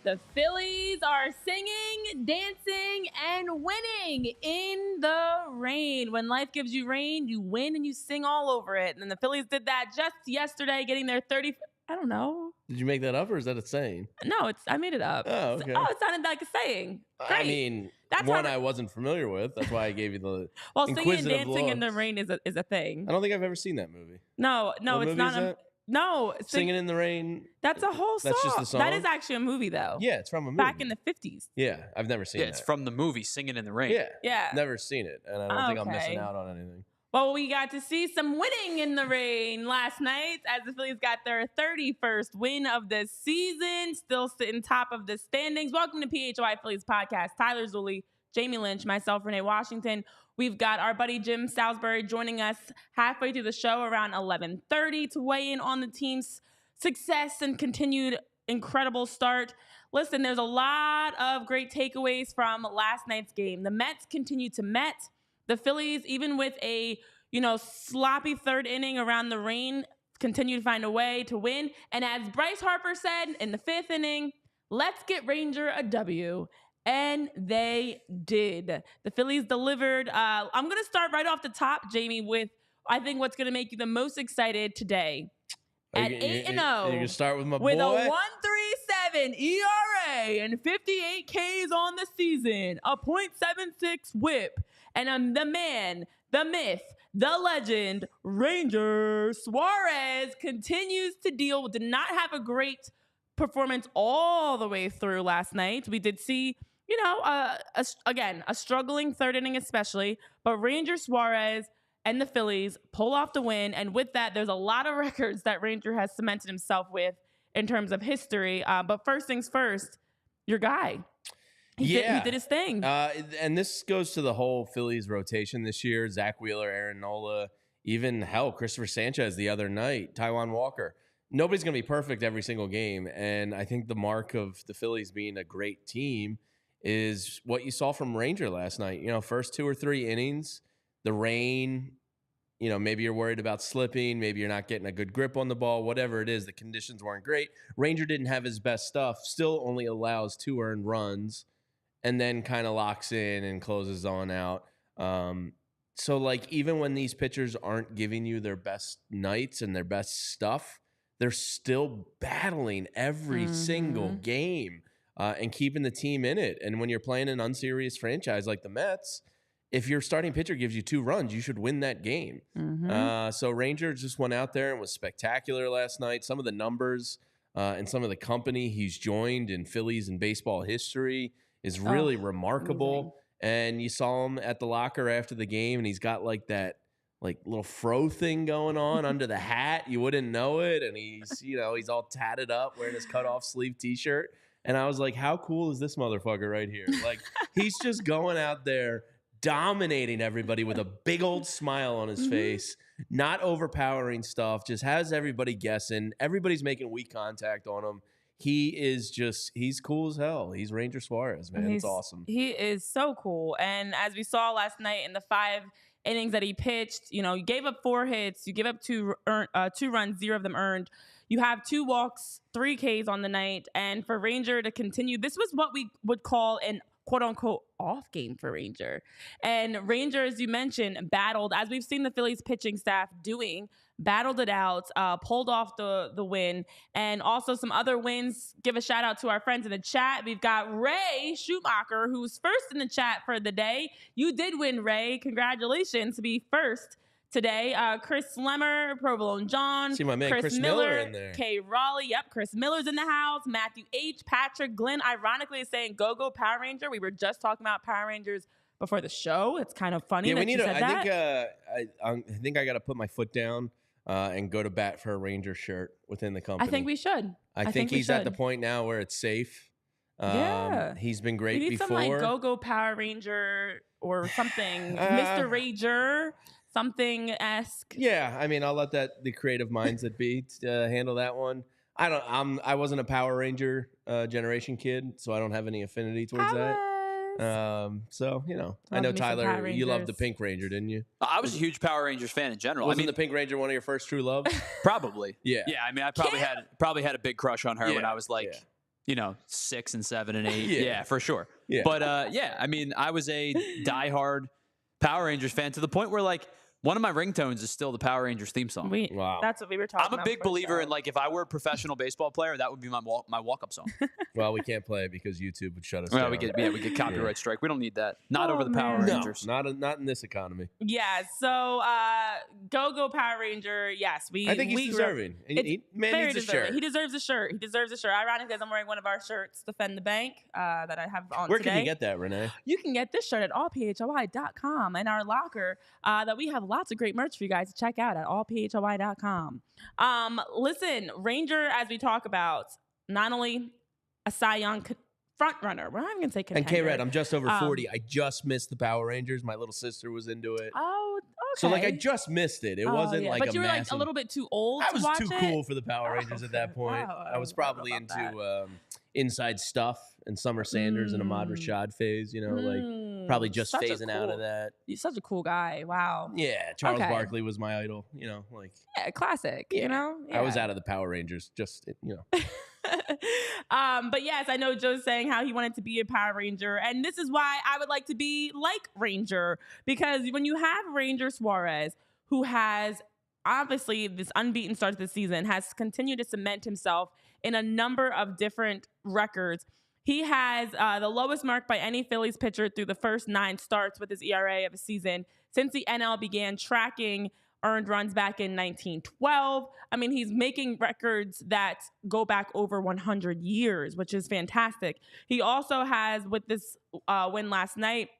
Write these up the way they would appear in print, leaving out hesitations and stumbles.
The Phillies are singing, dancing, and winning in the rain. When life gives you rain, you win and you sing all over it. And the Phillies did that just yesterday, getting their 30. I don't know. Did you make that up or is that a saying? No, I made it up. Oh, okay. Oh, it sounded like a saying. Great. I mean, that's one I wasn't familiar with. That's why I gave you the well, singing and dancing looks. in the rain is a thing. I don't think I've ever seen that movie. No, what it's not. No, Singing in the Rain. That's a whole song. That's just the song. That is actually a movie, though. Yeah, it's from a movie. Back in the 50s. Yeah, I've never seen it. Yeah, it's from the movie Singing in the Rain. Yeah. Never seen it, and I don't think I'm missing out on anything. Well, we got to see some winning in the rain last night as the Phillies got their 31st win of the season, still sitting top of the standings. Welcome to PHLY Phillies podcast. Tyler Zulli, Jamie Lynch, myself, Renee Washington. We've got our buddy Jim Salsbury joining us halfway through the show around 11:30 to weigh in on the team's success and continued incredible start. Listen, there's a lot of great takeaways from last night's game. The Mets continue to Met. The Phillies, even with a, sloppy third inning around the rain, continue to find a way to win. And as Bryce Harper said in the 5th inning, let's get Ranger a W. And they did. The Phillies delivered. I'm going to start right off the top, Jamie, with I think what's going to make you the most excited today. At 8-0, you can start with my with boy. a 1.37 ERA and 58 Ks on the season, a .76 WHIP, and the man, the myth, the legend, Ranger Suarez continues to did not have a great performance all the way through last night. We did see, again, a struggling third inning especially, but Ranger Suarez and the Phillies pull off the win. And with that, there's a lot of records that Ranger has cemented himself with in terms of history. But first things first, your guy. He did his thing. And this goes to the whole Phillies rotation this year. Zach Wheeler, Aaron Nola, even Christopher Sanchez the other night, Taijuan Walker. Nobody's going to be perfect every single game. And I think the mark of the Phillies being a great team is what you saw from Ranger last night. First 2 or 3 innings, the rain, maybe you're worried about slipping. Maybe you're not getting a good grip on the ball. Whatever it is, the conditions weren't great. Ranger didn't have his best stuff. Still only allows 2 earned runs and then kind of locks in and closes on out. So, even when these pitchers aren't giving you their best nights and their best stuff, they're still battling every single game and keeping the team in it. And when you're playing an unserious franchise like the Mets, if your starting pitcher gives you 2 runs, you should win that game. So Ranger just went out there and was spectacular last night. Some of the numbers and some of the company he's joined in Phillies and baseball history is really remarkable. Amazing. And you saw him at the locker after the game, and he's got that little fro thing going on under the hat. You wouldn't know it. And he's, he's all tatted up wearing his cutoff sleeve T-shirt. And I was like, how cool is this motherfucker right here? He's just going out there dominating everybody with a big old smile on his face, not overpowering stuff, just has everybody guessing. Everybody's making weak contact on him. He's cool as hell. He's Ranger Suarez, man. It's awesome. He is so cool. And as we saw last night in the 5 innings that he pitched, you gave up 4 hits, you gave up 2 runs, 0 of them earned. You have 2 walks, 3 Ks on the night. And for Ranger to continue, this was what we would call an quote-unquote off game for Ranger. And Ranger, as you mentioned, battled, as we've seen the Phillies pitching staff doing, battled it out, pulled off the win, and also some other wins. Give a shout out to our friends in the chat. We've got Ray Schumacher, who's first in the chat for the day. You did win, Ray. Congratulations to be first today. Chris Lemmer, Provolone John, see my man Chris Miller in there. Kay Raleigh, yep, Chris Miller's in the house. Matthew H, Patrick, Glenn, ironically is saying go Power Ranger. We were just talking about Power Rangers before the show. It's kind of funny that you said that. I think I got to put my foot down and go to bat for a Ranger shirt within the company. I think we should. I think he's at the point now where it's safe. He's been great we need before. Some like Go-Go Power Ranger or something, Mr. Ranger, something-esque. Yeah, I mean, I'll let the creative minds that be handle that one. I wasn't a Power Ranger generation kid, so I don't have any affinity towards that. So, I know, Tyler, you loved the Pink Ranger, didn't you? I was a huge Power Rangers fan in general. Wasn't the Pink Ranger one of your first true loves? Probably. Yeah. Yeah, I mean, I probably had a big crush on her when I was like, 6 and 7 and 8. Yeah, for sure. Yeah. But I mean, I was a diehard Power Rangers fan to the point where like one of my ringtones is still the Power Rangers theme song. Wow. That's what we were talking about. I'm a big believer in like if I were a professional baseball player, that would be my walk-up song. Well, we can't play it because YouTube would shut us down. We get copyright strike. We don't need that. Not over the Power Rangers. No, not in this economy. Yeah. So Go-Go Power Ranger. Yes, I think he's deserving. He needs a shirt. He deserves a shirt. Ironically, as I'm wearing one of our shirts, Defend the Bank, that I have on Where today. can you get that, Renee? You can get this shirt at allphly.com and our locker that we have lots of great merch for you guys to check out at allphly.com. Listen, Ranger, as we talk about, not only a Cy Young front runner, we're not even going to say contender. And K-Red, I'm just over 40. I just missed the Power Rangers. My little sister was into it. Oh, okay. So, I just missed it. It wasn't like but you were like a little bit too old to watch it? I was too cool for the Power Rangers at that point. Wow, I was probably into Inside Stuff and Summer Sanders and Ahmad Rashad phase, probably just phasing out of that. You're such a cool guy. Wow. Yeah, Charles Barkley was my idol, Yeah, classic, Yeah. I was out of the Power Rangers, But yes, I know Joe's saying how he wanted to be a Power Ranger, and this is why I would like to be like Ranger, because when you have Ranger Suarez, who has obviously this unbeaten start to the season, has continued to cement himself in a number of different records. He has the lowest mark by any Phillies pitcher through the first 9 starts with his ERA of a season since the NL began tracking earned runs back in 1912. I mean, he's making records that go back over 100 years, which is fantastic. He also has, with this win last night,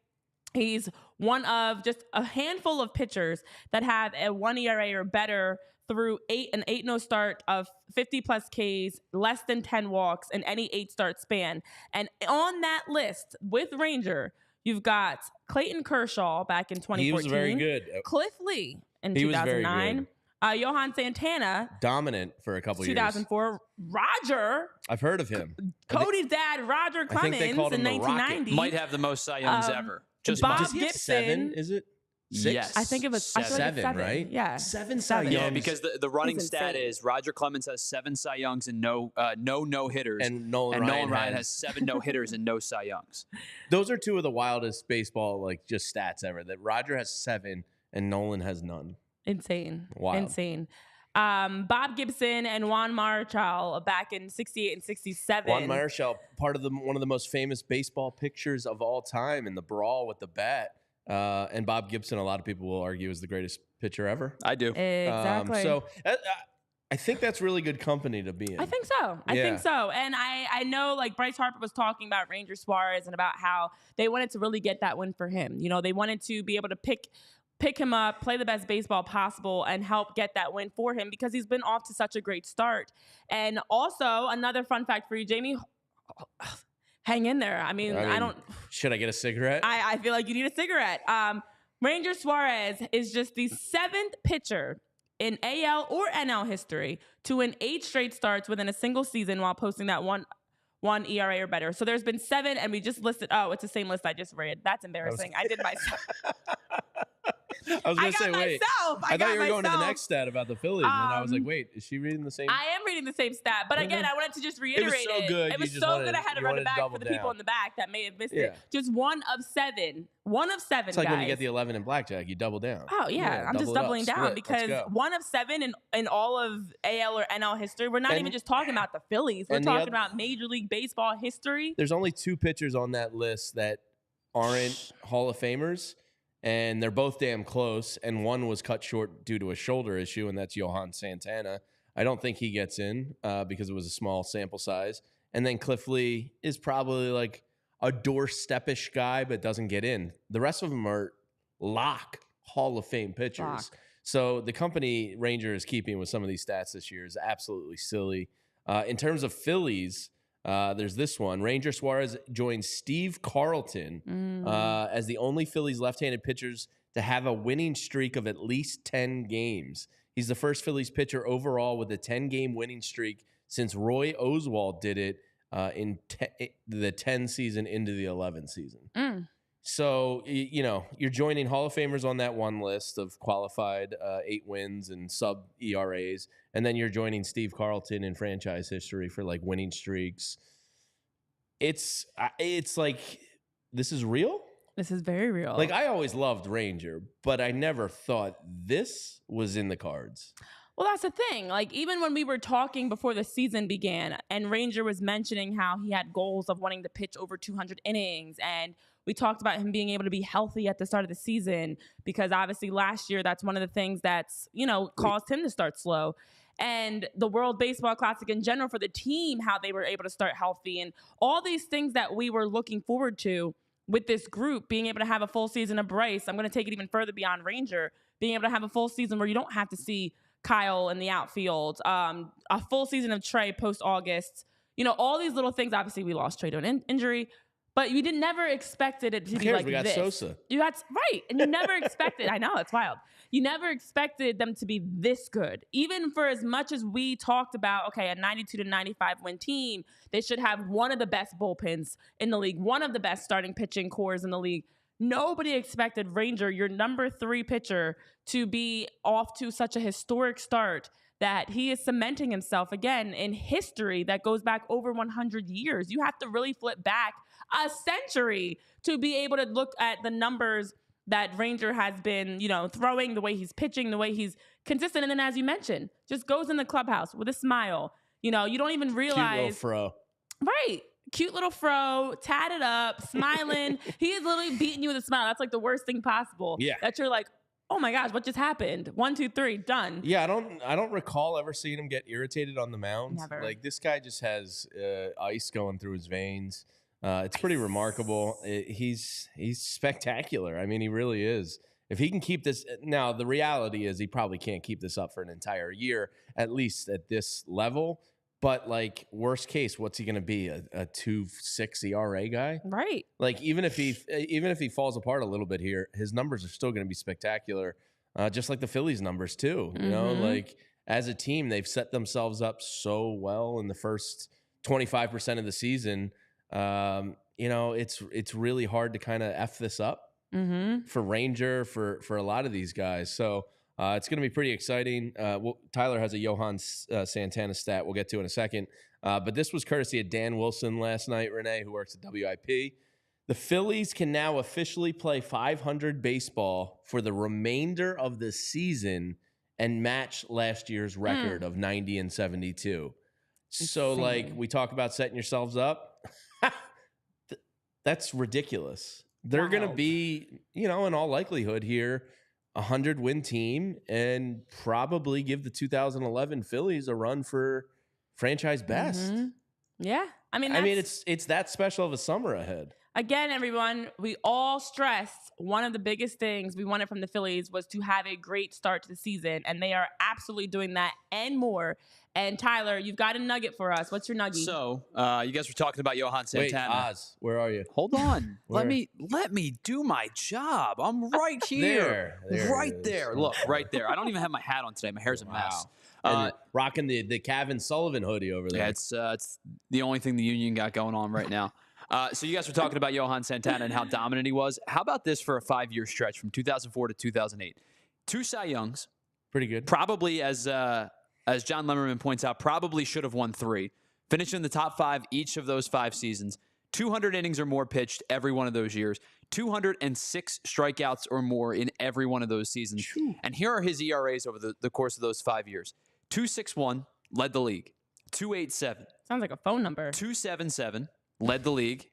he's one of just a handful of pitchers that have a 1 ERA or better through an 8-0 start of 50-plus Ks, less than 10 walks in any 8-start span. And on that list with Ranger, you've got Clayton Kershaw back in 2014. He was very good. Cliff Lee in he 2009. Johan Santana. Dominant for a couple 2004. years. Roger. I've heard of him. Cody's dad, Roger Clemens, in 1990. Might have the most Cy Youngs ever. Just Bob Gibson. 7, is it? 6? Yes. I think it was 7, right? Yeah. 7 Cy Youngs. Yeah, because the running stat is Roger Clemens has 7 Cy Youngs and no hitters. And Nolan Ryan has 7 no hitters and no Cy Youngs. Those are two of the wildest baseball just stats ever. That Roger has 7 and Nolan has none. Insane. Wild. Insane. Bob Gibson and Juan Marichal back in 68 and 67. Juan Marichal, part of one of the most famous baseball pictures of all time in the brawl with the bat. And Bob Gibson, a lot of people will argue, is the greatest pitcher ever. I do. Exactly. So I think that's really good company to be in. I think so. I think so. And I know like Bryce Harper was talking about Ranger Suarez and about how they wanted to really get that win for him. They wanted to be able to pick him up, play the best baseball possible, and help get that win for him because he's been off to such a great start. And also, another fun fact for you, Jamie, hang in there. I mean, I don't... Should I get a cigarette? I feel like you need a cigarette. Ranger Suarez is just the 7th pitcher in AL or NL history to win 8 straight starts within a single season while posting that one ERA or better. So there's been 7, and we just listed... Oh, it's the same list I just read. That's embarrassing. I did myself. I was going to say, wait. I thought you were going to the next stat about the Phillies, and I was like, wait, is she reading the same? I am reading the same stat, but again, I wanted to just reiterate it. It was so good. It was so good I had to run it back for the people in the back that may have missed it. Just 1 of 7. 1 of 7, It's like guys. when you get the 11 in blackjack, you double down. Oh, yeah. I'm just doubling down because Let's go. 1 of 7 in all of AL or NL history. We're not even just talking about the Phillies. We're talking about Major League Baseball history. There's only 2 pitchers on that list that aren't Hall of Famers. And they're both damn close, and one was cut short due to a shoulder issue, and that's Johan Santana. I don't think he gets in because it was a small sample size. And then Cliff Lee is probably like a doorstep-ish guy, but doesn't get in. The rest of them are lock Hall of Fame pitchers. So the company Ranger is keeping with some of these stats this year is absolutely silly. In terms of Phillies, there's this one. Ranger Suarez joins Steve Carlton as the only Phillies left-handed pitchers to have a winning streak of at least 10 games. He's the first Phillies pitcher overall with a 10-game winning streak since Roy Oswalt did it in the 10 season into the 11 season. So, you're joining Hall of Famers on that one list of qualified 8 wins and sub ERAs. And then you're joining Steve Carlton in franchise history for like winning streaks. It's like, this is real? This is very real. Like, I always loved Ranger, but I never thought this was in the cards. Well, that's the thing. Like, even when we were talking before the season began and Ranger was mentioning how he had goals of wanting to pitch over 200 innings, and we talked about him being able to be healthy at the start of the season because obviously last year that's one of the things that's, caused him to start slow. And the World Baseball Classic in general for the team, how they were able to start healthy and all these things that we were looking forward to with this group, being able to have a full season of Bryce. I'm going to take it even further beyond Ranger, being able to have a full season where you don't have to see Kyle in the outfield, a full season of Trey post-August, all these little things. Obviously, we lost Trey to an injury, but you never expected it to be like this. We got Sosa. Right, and you never expected. I know, it's wild. You never expected them to be this good. Even for as much as we talked about, okay, a 92 to 95 win team, they should have one of the best bullpens in the league, one of the best starting pitching cores in the league. Nobody expected Ranger, your number 3 pitcher, to be off to such a historic start that he is cementing himself again in history that goes back over 100 years. You have to really flip back a century to be able to look at the numbers that Ranger has been, throwing, the way he's pitching, the way he's consistent. And then, as you mentioned, just goes in the clubhouse with a smile. You don't even realize. Cute little fro. Right. Cute little fro, tatted up, smiling. He is literally beating you with a smile. That's like the worst thing possible. Yeah. That you're like, oh my gosh, what just happened? 1, 2, 3, done. Yeah, I don't recall ever seeing him get irritated on the mound. Never. Like, this guy just has ice going through his veins. It's pretty remarkable. He's spectacular. I mean, he really is. If he can keep this, now the reality is he probably can't keep this up for an entire year, at least at this level. But like, worst case, what's he going to be? A 2.6 ERA guy? Right. Like, even if he falls apart a little bit here, his numbers are still going to be spectacular. Just like the Phillies numbers too. Like, as a team, they've set themselves up so well in the first 25% of the season. It's really hard to kind of F this up for Ranger, for a lot of these guys. So it's going to be pretty exciting. Tyler has a Johan Santana stat we'll get to in a second. But this was courtesy of Dan Wilson last night, Renee, who works at WIP. The Phillies can now officially play 500 baseball for the remainder of the season and match last year's record of 90 and 72. So, like, we talk about setting yourselves up. That's ridiculous. They're going to be, in all likelihood here, a 100-win team and probably give the 2011 Phillies a run for franchise best. Yeah. I mean, it's that special of a summer ahead. Again, everyone, we all stressed one of the biggest things we wanted from the Phillies was to have a great start to the season, and they are absolutely doing that and more. And Tyler, you've got a nugget for us. What's your nugget? So, you guys were talking about Johan Santana. Wait, Oz, where are you? Hold on. let me do my job. I'm right here. Right there. Look, right there. I don't even have my hat on today. My hair's a mess. Rocking the Kevin Sullivan hoodie over there. Yeah, it's the only thing the union got going on right now. So you guys were talking about Johan Santana and how dominant he was. How about this for a 5-year stretch from 2004 to 2008? 2 Cy Youngs. Pretty good. Probably, as John Lemmerman points out, probably should have won 3. Finished in the top 5 each of those 5 seasons. 200 innings or more pitched every one of those years. 206 strikeouts or more in every one of those seasons. Whew. And here are his ERAs over the course of those 5 years. 2.61, led the league. 2.87. Sounds like a phone number. 2.77. Led the league,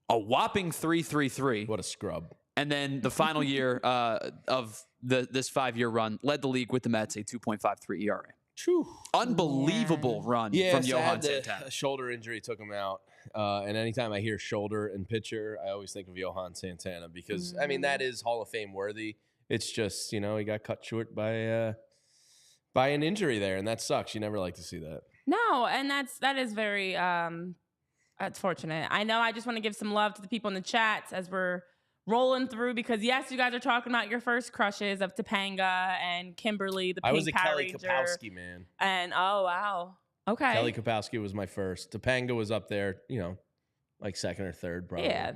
a whopping 3.33. What a scrub. And then the final year of this 5-year run, led the league with the Mets, a 2.53 ERA. True. Unbelievable run from Johan Santana. A shoulder injury took him out. And anytime I hear shoulder and pitcher, I always think of Johan Santana because, I mean, that is Hall of Fame worthy. It's just, he got cut short by an injury there, and that sucks. You never like to see that. No, and that is very that's fortunate. I know I just want to give some love to the people in the chats as we're rolling through, because yes, you guys are talking about your first crushes of Topanga and Kimberly, the I pink was a Power Kelly Ranger. Kapowski man. And oh wow. Okay. Kelly Kapowski was my first. Topanga was up there, like second or third, probably. Yeah,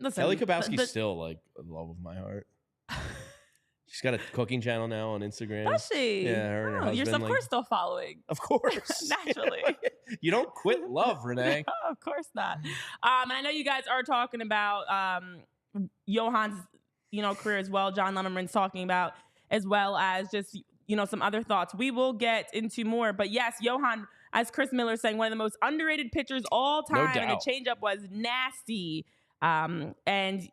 listen. Kelly Kapowski's still like the love of my heart. She's got a cooking channel now on Instagram. Does she? Yeah, her and her husband. You're of course still following. Of course. Naturally. You don't quit love, Renee. No, of course not. And I know you guys are talking about Johan's, career as well. John Lemmerman's talking about, as well as just, some other thoughts. We will get into more. But yes, Johan, as Chris Miller saying, one of the most underrated pitchers all time. No and doubt. the changeup was nasty. And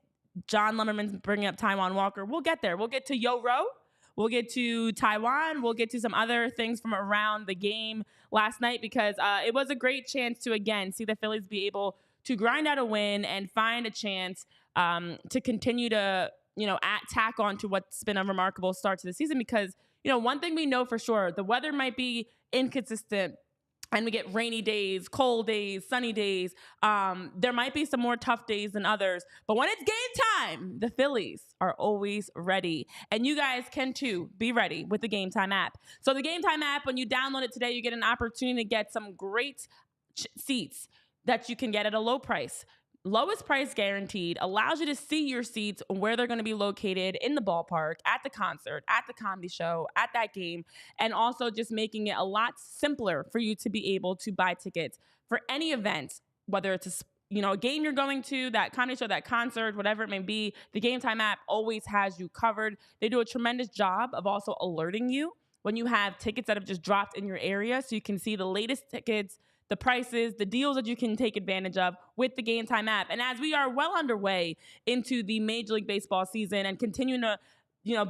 John Lemmerman's bringing up Taijuan Walker. We'll get there. We'll get to Yo-Ro. We'll get to Taiwan. We'll get to some other things from around the game last night, because it was a great chance to, again, see the Phillies be able to grind out a win and find a chance to continue to, tack on to what's been a remarkable start to the season. Because, one thing we know for sure, the weather might be inconsistent, and we get rainy days, cold days, sunny days. There might be some more tough days than others. But when it's game time, the Phillies are always ready. And you guys can too be ready with the GameTime app. So the GameTime app, when you download it today, you get an opportunity to get some great seats that you can get at a low price. Lowest price guaranteed, allows you to see your seats, where they're going to be located in the ballpark, at the concert, at the comedy show, at that game, and also just making it a lot simpler for you to be able to buy tickets for any event, whether it's a game you're going to, that comedy show, that concert, whatever it may be. The GameTime app always has you covered. They do a tremendous job of also alerting you when you have tickets that have just dropped in your area, so you can see the latest tickets, the prices, the deals that you can take advantage of with the GameTime app. And as we are well underway into the Major League Baseball season and continuing to,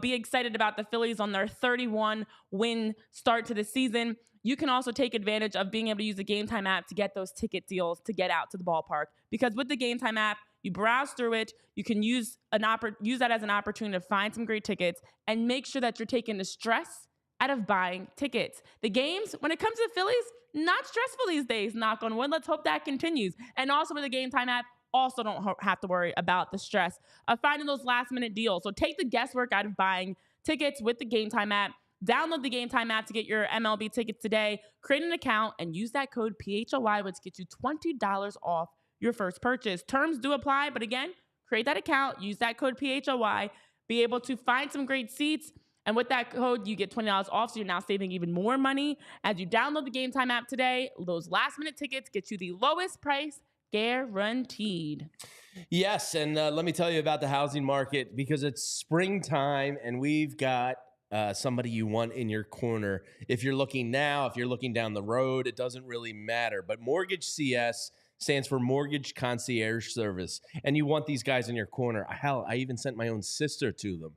be excited about the Phillies on their 31-win start to the season, you can also take advantage of being able to use the GameTime app to get those ticket deals to get out to the ballpark. Because with the GameTime app, you browse through it, you can use that as an opportunity to find some great tickets and make sure that you're taking the stress out of buying tickets. The games, when it comes to the Phillies, not stressful these days, knock on wood. Let's hope that continues. And also with the GameTime app, also don't have to worry about the stress of finding those last-minute deals. So take the guesswork out of buying tickets with the GameTime app. Download the GameTime app to get your MLB tickets today. Create an account and use that code PHLY, which gets you $20 off your first purchase. Terms do apply, but again, create that account, use that code PHLY, be able to find some great seats. And with that code, you get $20 off, so you're now saving even more money. As you download the GameTime app today, those last-minute tickets get you the lowest price guaranteed. Yes, and let me tell you about the housing market, because it's springtime, and we've got somebody you want in your corner. If you're looking now, if you're looking down the road, it doesn't really matter. But Mortgage CS stands for Mortgage Concierge Service, and you want these guys in your corner. Hell, I even sent my own sister to them.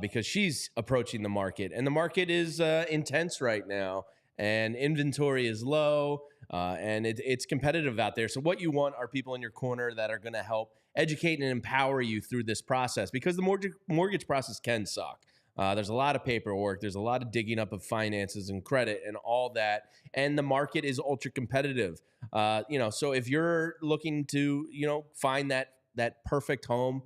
Because she's approaching the market, and the market is intense right now, and inventory is low, and it's competitive out there. So what you want are people in your corner that are going to help educate and empower you through this process, because the mortgage process can suck. There's a lot of paperwork. There's a lot of digging up of finances and credit and all that, and the market is ultra competitive. So if you're looking to find that perfect home,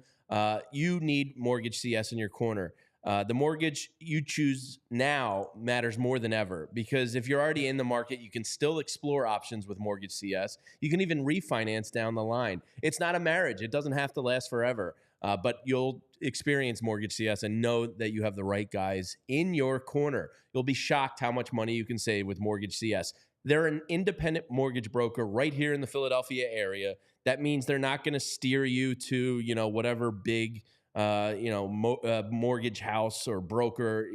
you need Mortgage CS in your corner. The mortgage you choose now matters more than ever, because if you're already in the market, you can still explore options with Mortgage CS. You can even refinance down the line. It's not a marriage. It doesn't have to last forever, but you'll experience Mortgage CS and know that you have the right guys in your corner. You'll be shocked how much money you can save with Mortgage CS. They're an independent mortgage broker right here in the Philadelphia area. That means they're not going to steer you to, whatever big, mortgage house or broker,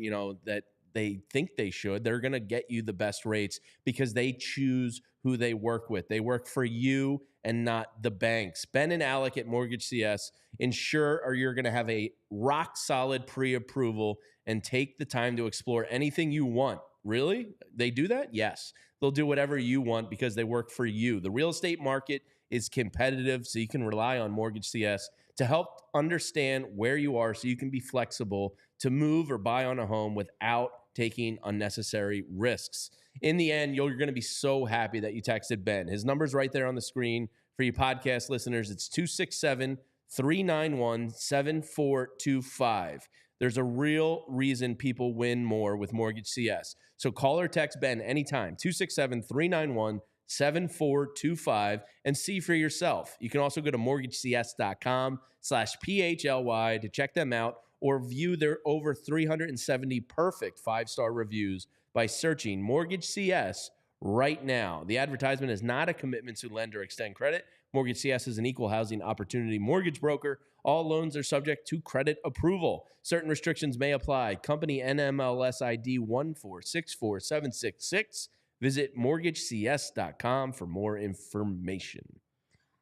that they think they should. They're going to get you the best rates because they choose who they work with. They work for you and not the banks. Ben and Alec at Mortgage CS ensure you're going to have a rock solid pre-approval and take the time to explore anything you want Really? They do that? Yes. They'll do whatever you want because they work for you. The real estate market is competitive, so you can rely on Mortgage CS to help understand where you are so you can be flexible to move or buy on a home without taking unnecessary risks. In the end, you're going to be so happy that you texted Ben. His number's right there on the screen for you podcast listeners. It's 267-391-7425. There's a real reason people win more with Mortgage CS. So call or text Ben anytime, 267-391-7425, and see for yourself. You can also go to mortgagecs.com/PHLY to check them out or view their over 370 perfect 5-star reviews by searching Mortgage CS right now. The advertisement is not a commitment to lend or extend credit. Mortgage CS is an equal housing opportunity mortgage broker. All loans are subject to credit approval. Certain restrictions may apply. Company NMLS ID 1464766. Visit mortgagecs.com for more information.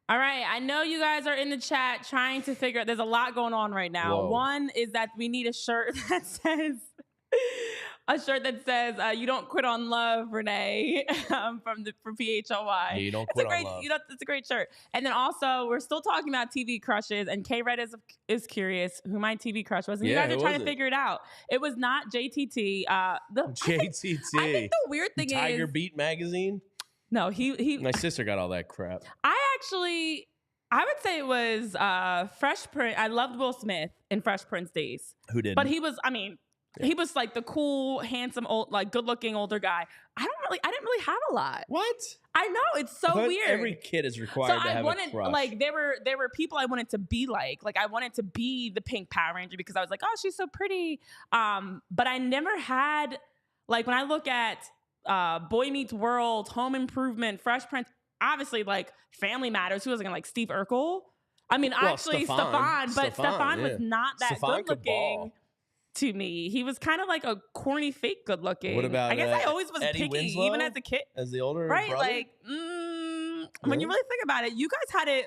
All right. I know you guys are in the chat trying to figure out, there's a lot going on right now. Whoa. One is that we need a shirt that says, you don't quit on love, Renee, for PHLY. Yeah, you don't quit on love. It's a great shirt. And then also, we're still talking about TV crushes, and K-Red is curious who my TV crush was. And you guys are trying to figure it out. It was not JTT. JTT. I think the weird thing Tiger Beat magazine? No, he. My sister got all that crap. I would say it was Fresh Prince. I loved Will Smith in Fresh Prince days. Who did? But he was, he was like the cool, handsome, old, like good-looking older guy. I didn't really have a lot. What? I know, it's so weird. Every kid is required to have a crush. Like there were people I wanted to be like I wanted to be the pink Power Ranger because I was like, oh, she's so pretty. But I never had, like, when I look at Boy Meets World, Home Improvement, Fresh Prince, obviously like Family Matters. Who was it? Like Steve Urkel? Stefan, but Stefan was not that good looking to me. He was kind of like a corny fake good looking. What about I guess I always was Eddie picky, Winslow? even as a kid. As the older right? brother? Like, when you really think about it, you guys had it.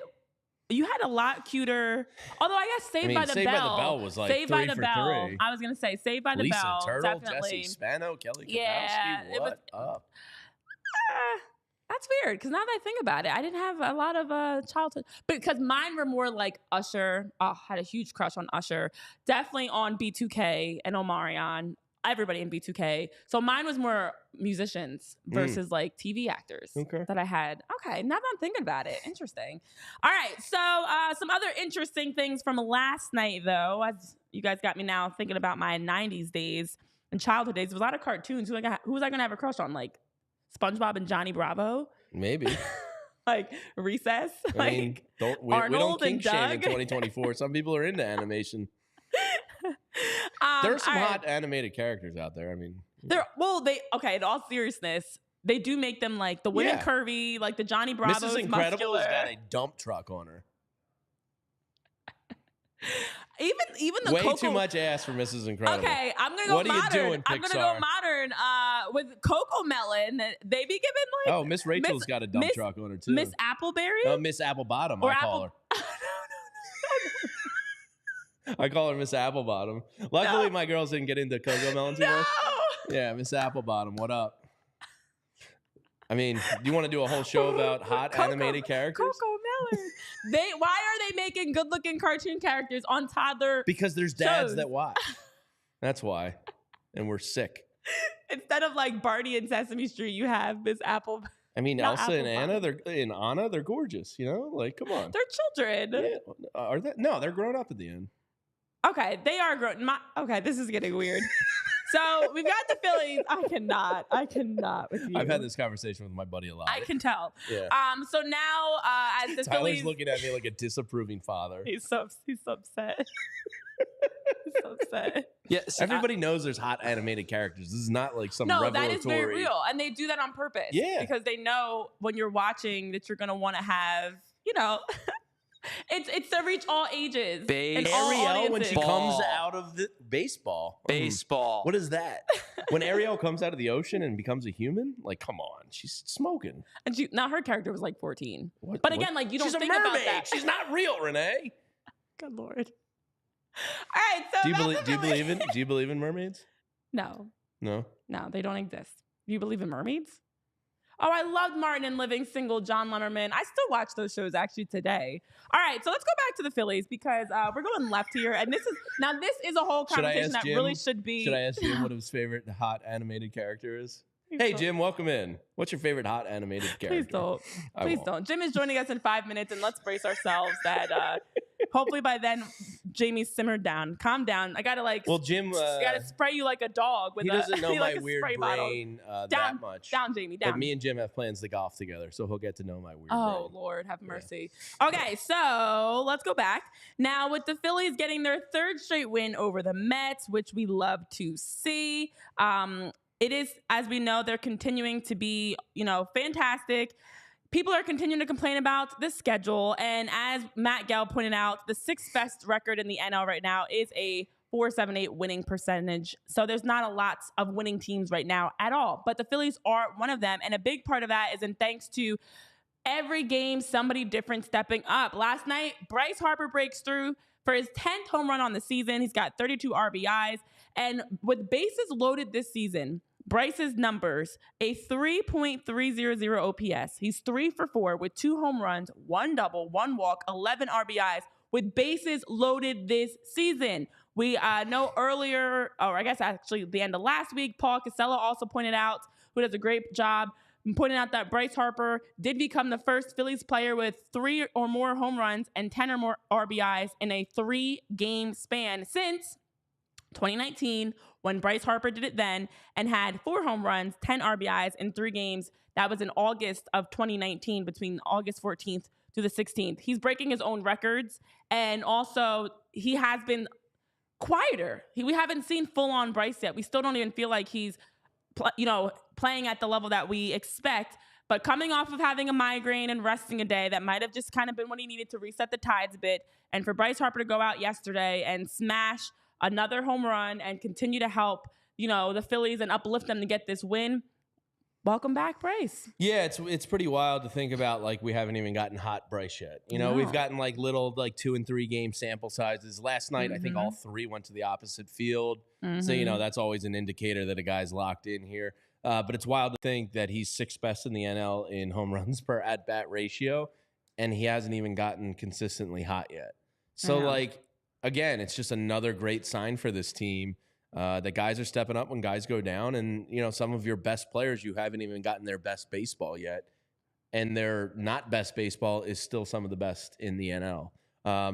You had a lot cuter. Although I guess Saved by the Bell was like Saved 3 by the for Bell. 3. I was gonna say Saved by the Lisa Bell. Turtle, Definitely. Jesse Spano, Kelly Kapowski. Yeah, What up? That's weird because now that I think about it, I didn't have a lot of childhood, because mine were more like Usher. Oh, had a huge crush on Usher. Definitely on B2K and Omarion. Everybody in B2K. So mine was more musicians versus like TV actors that I had. Okay, now that I'm thinking about it, interesting. All right, so some other interesting things from last night, though. As you guys got me now thinking about my 90s days and childhood days. There was a lot of cartoons. Who was I going to have a crush on? Like SpongeBob and Johnny Bravo? Maybe. Like Recess? I mean, we don't kink shame in 2024. Some people are into animation. There are some hot animated characters out there. I mean, in all seriousness, they do make them like the women curvy, like the Johnny Bravo's Mrs. Incredible muscular. has got a dump truck on her. Even the way Coco, too much ass for Mrs. Incredible. Okay, I'm gonna go what modern. What are you doing, Pixar? I'm gonna go modern. With Coco Melon, they be giving like. Oh, Miss Rachel's got a dump truck on her too. Miss Appleberry. Oh, Miss Applebottom. I call her. No. I call her Miss Applebottom. Luckily, my girls didn't get into Coco Melon too much. Yeah, Miss Applebottom. What up? I mean, do you want to do a whole show about hot animated characters? Coco Melon. Why are they making good-looking cartoon characters on toddler? Because there's dads that watch. That's why, and we're sick. Instead of like Barney and Sesame Street, you have Miss Apple. I mean, Elsa and Anna. They're gorgeous. You know, like come on. They're children. Yeah. Are they? No, they're grown up at the end. Okay, they are grown. Okay, this is getting weird. So we've got the Phillies. I cannot with you. I've had this conversation with my buddy a lot. I can tell. Yeah. So now, as the Tyler's Phillies, looking at me like a disapproving father. He's so upset. He's so upset. Yes, everybody knows there's hot animated characters. This is not like some revelatory. That is very real, and they do that on purpose. Yeah, because they know when you're watching that you're gonna want to have, It's to reach all ages. And all Ariel, when she comes out of the baseball. What is that? When Ariel comes out of the ocean and becomes a human? Like, come on. She's smoking. And now her character was like 14. But again, like, you don't think about that. She's not real, Renee. Good Lord. All right, so do you believe in mermaids? No. No? No, they don't exist. Do you believe in mermaids? Oh, I loved Martin and Living Single, John Lemmerman. I still watch those shows actually today. All right, so let's go back to the Phillies because we're going left here. And this is a whole conversation that really should be. Should I ask Jim what his favorite hot animated character is? Hey, Jim, welcome in. What's your favorite hot animated character? Please don't. Please don't. Jim is joining us in 5 minutes, and let's brace ourselves that hopefully by then Jamie's simmered down. Calm down. I gotta Jim, I gotta spray you like a dog with he doesn't know my weird brain that much. Down, Jamie, down. But me and Jim have plans to golf together, so he'll get to know my weird brain. Oh, Lord, have mercy. Yeah. Okay, so let's go back. Now, with the Phillies getting their third straight win over the Mets, which we love to see, it is, as we know, they're continuing to be, fantastic. People are continuing to complain about the schedule. And as Matt Gell pointed out, the sixth best record in the NL right now is a .478 winning percentage. So there's not a lot of winning teams right now at all. But the Phillies are one of them. And a big part of that is in thanks to every game, somebody different stepping up. Last night, Bryce Harper breaks through for his 10th home run on the season. He's got 32 RBIs. And with bases loaded this season, Bryce's numbers, a 3.300 OPS. He's 3 for 4 with 2 home runs, 1 double, 1 walk, 11 RBIs with bases loaded this season. We know earlier, or I guess actually the end of last week, Paul Casella also pointed out, who does a great job, pointing out that Bryce Harper did become the first Phillies player with 3 or more home runs and 10 or more RBIs in a 3-game span since 2019, when Bryce Harper did it then and had 4 home runs, 10 RBIs in 3 games. That was in August of 2019, between August 14th to the 16th. He's breaking his own records, and also he has been quieter. We haven't seen full-on Bryce yet. We still don't even feel like he's, playing at the level that we expect. But coming off of having a migraine and resting a day, that might have just kind of been what he needed to reset the tides a bit. And for Bryce Harper to go out yesterday and smash another home run and continue to help, the Phillies and uplift them to get this win. Welcome back, Bryce. Yeah, it's pretty wild to think about. Like, we haven't even gotten hot Bryce yet. We've gotten little 2 and 3 game sample sizes. Last night, I think all 3 went to the opposite field. So, that's always an indicator that a guy's locked in here. But it's wild to think that he's 6th best in the NL in home runs per at-bat ratio, and he hasn't even gotten consistently hot yet. So, again, it's just another great sign for this team that guys are stepping up when guys go down. And, some of your best players, you haven't even gotten their best baseball yet. And their not best baseball is still some of the best in the NL.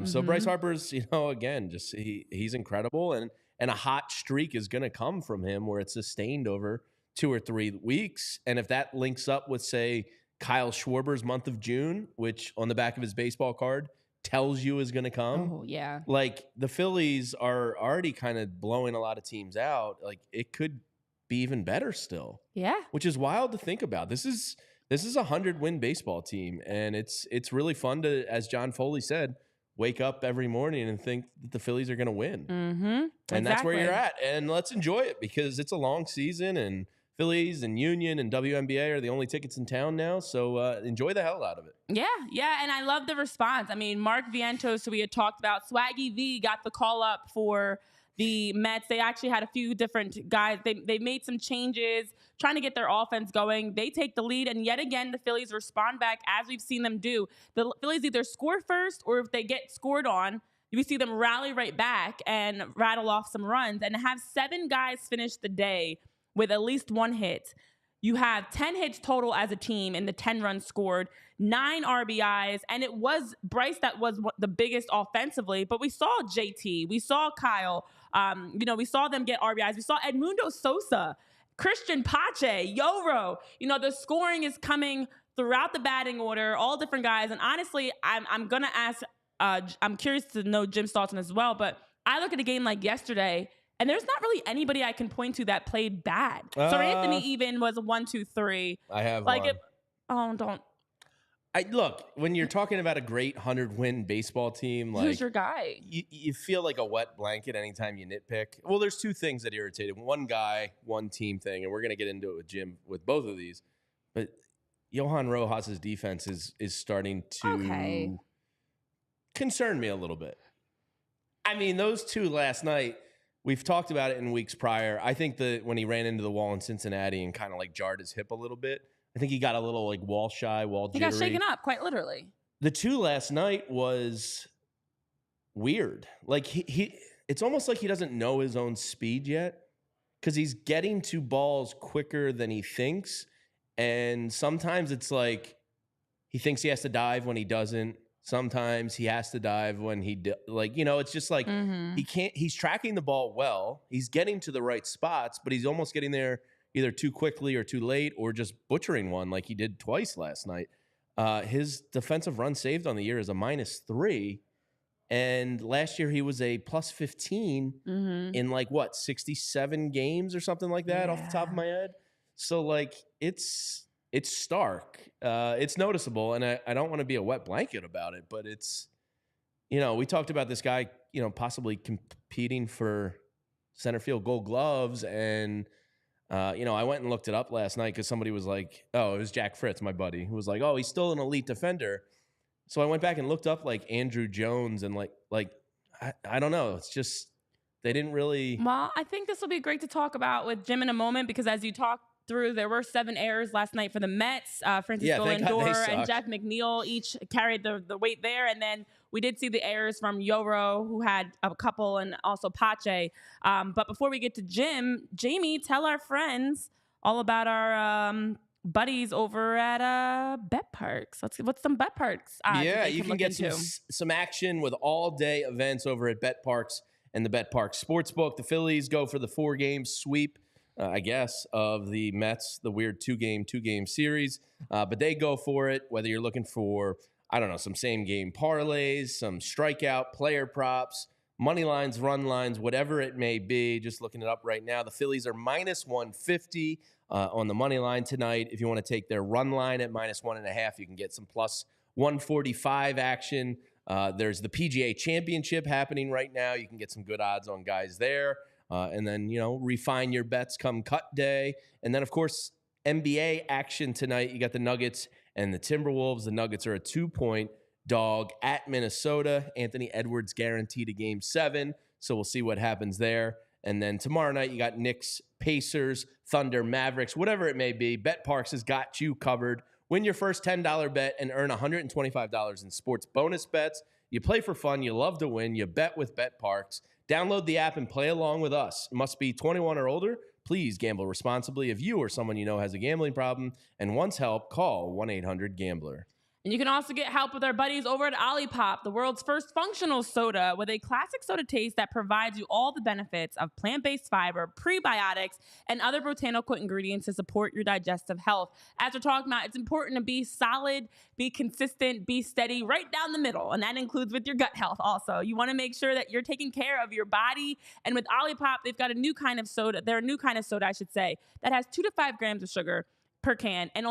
So Bryce Harper's, again, just he's incredible. And a hot streak is going to come from him where it's sustained over 2 or 3 weeks. And if that links up with, say, Kyle Schwarber's month of June, which on the back of his baseball card tells you is going to come. Oh, yeah. the Phillies are already kind of blowing a lot of teams out. It could be even better still. Yeah. Which is wild to think about. This is a 100-win baseball team, and it's really fun to, as John Foley said, wake up every morning and think that the Phillies are going to win. And that's where you're at. And let's enjoy it because it's a long season, and Phillies and Union and WNBA are the only tickets in town now, so enjoy the hell out of it. Yeah, and I love the response. I mean, Mark Vientos, who we had talked about, Swaggy V got the call up for the Mets. They actually had a few different guys. They made some changes, trying to get their offense going. They take the lead, and yet again, the Phillies respond back as we've seen them do. The Phillies either score first, or if they get scored on, we see them rally right back and rattle off some runs and have 7 guys finish the day with at least 1 hit. You have 10 hits total as a team in the 10 runs scored, 9 RBIs, and it was Bryce that was the biggest offensively, but we saw JT, we saw Kyle, we saw them get RBIs, we saw Edmundo Sosa, Christian Pache, Yoro. The scoring is coming throughout the batting order, all different guys, and honestly, I'm gonna ask, I'm curious to know Jim Staunton as well, but I look at a game like yesterday, and there's not really anybody I can point to that played bad. So Anthony even was a 1, 2, 3. I have one. Don't. Look, when you're talking about a great 100-win baseball team, who's your guy? You feel like a wet blanket anytime you nitpick. Well, there's 2 things that irritated. One guy, one team thing, and we're going to get into it with Jim with both of these. But Johan Rojas' defense is starting to concern me a little bit. I mean, those 2 last night we've talked about it in weeks prior. I think that when he ran into the wall in Cincinnati and kind of like jarred his hip a little bit, I think he got a little like wall shy, wall jittery. He got shaken up, quite literally. The 2 last night was weird. Like it's almost like he doesn't know his own speed yet because he's getting to balls quicker than he thinks. And sometimes it's like he thinks he has to dive when he doesn't. Sometimes he has to dive when it's just like he can't. He's tracking the ball well. He's getting to the right spots, but he's almost getting there either too quickly or too late or just butchering one like he did twice last night. His defensive run saved on the year is a -3. And last year he was a +15 in 67 games or something like that off the top of my head. So like it's stark. It's noticeable. And I don't want to be a wet blanket about it, but it's, we talked about this guy, possibly competing for center field Gold Gloves. And, I went and looked it up last night because somebody was like, oh, it was Jack Fritz, my buddy, who was like, oh, he's still an elite defender. So I went back and looked up like Andrew Jones and I don't know. It's just, they didn't really. Well, I think this will be great to talk about with Jim in a moment because as you talk through, there were 7 errors last night for the Mets. Francisco Lindor and Jeff McNeil each carried the weight there. And then we did see the errors from Yoro, who had a couple, and also Pache. But before we get to Jim, Jamie, tell our friends all about our buddies over at BetPARKS. What's some BetPARKS? You can get some action with all-day events over at BetPARKS and the BetPARKS Sportsbook. The Phillies go for the 4-game sweep, I guess, of the Mets, the weird two-game series. But they go for it, whether you're looking for, I don't know, some same-game parlays, some strikeout, player props, money lines, run lines, whatever it may be. Just looking it up right now, the Phillies are -150 on the money line tonight. If you want to take their run line at -1.5, you can get some +145 action. There's the PGA Championship happening right now. You can get some good odds on guys there. And then, refine your bets come cut day. And then, of course, NBA action tonight. You got the Nuggets and the Timberwolves. The Nuggets are a 2-point dog at Minnesota. Anthony Edwards guaranteed a Game 7. So we'll see what happens there. And then tomorrow night, you got Knicks, Pacers, Thunder, Mavericks, whatever it may be. BetPARKS has got you covered. Win your first $10 bet and earn $125 in sports bonus bets. You play for fun. You love to win. You bet with BetPARKS. Download the app and play along with us. Must be 21 or older. Please gamble responsibly. If you or someone you know has a gambling problem and wants help, call 1-800-GAMBLER. And you can also get help with our buddies over at Ollipop, the world's first functional soda with a classic soda taste that provides you all the benefits of plant-based fiber, prebiotics, and other botanical ingredients to support your digestive health. As we're talking about, it's important to be solid, be consistent, be steady, right down the middle. And that includes with your gut health also. You want to make sure that you're taking care of your body. And with Ollipop, they've got a new kind of soda. They're a new kind of soda, I should say, that has 2 to 5 grams of sugar per can and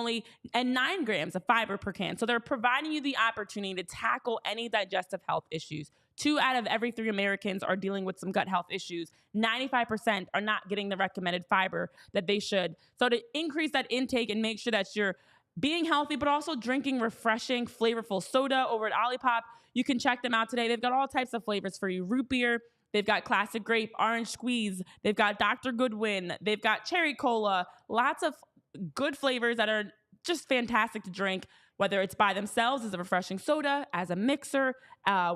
9 grams of fiber per can. So they're providing you the opportunity to tackle any digestive health issues. 2 out of every 3 Americans are dealing with some gut health issues. 95% are not getting the recommended fiber that they should. So to increase that intake and make sure that you're being healthy, but also drinking refreshing, flavorful soda over at Ollipop, you can check them out today. They've got all types of flavors for you. Root beer. They've got classic grape, orange squeeze. They've got Dr. Goodwin. They've got cherry cola. Lots of good flavors that are just fantastic to drink, whether it's by themselves as a refreshing soda, as a mixer,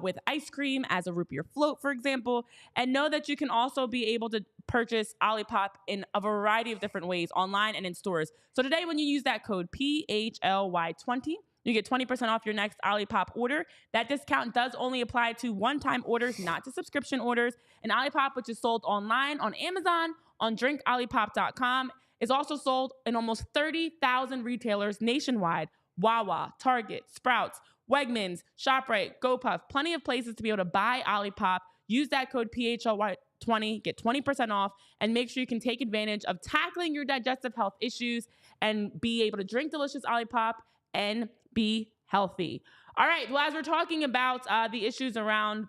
with ice cream, as a root beer float, for example. And know that you can also be able to purchase Ollipop in a variety of different ways, online and in stores. So today, when you use that code PHLY20, you get 20% off your next Ollipop order. That discount does only apply to one-time orders, not to subscription orders. And Ollipop, which is sold online on Amazon, on drinkollipop.com, is also sold in almost 30,000 retailers nationwide. Wawa, Target, Sprouts, Wegmans, ShopRite, GoPuff, plenty of places to be able to buy Ollipop. Use that code PHLY20, get 20% off, and make sure you can take advantage of tackling your digestive health issues and be able to drink delicious Ollipop and be healthy. All right, well, as we're talking about the issues around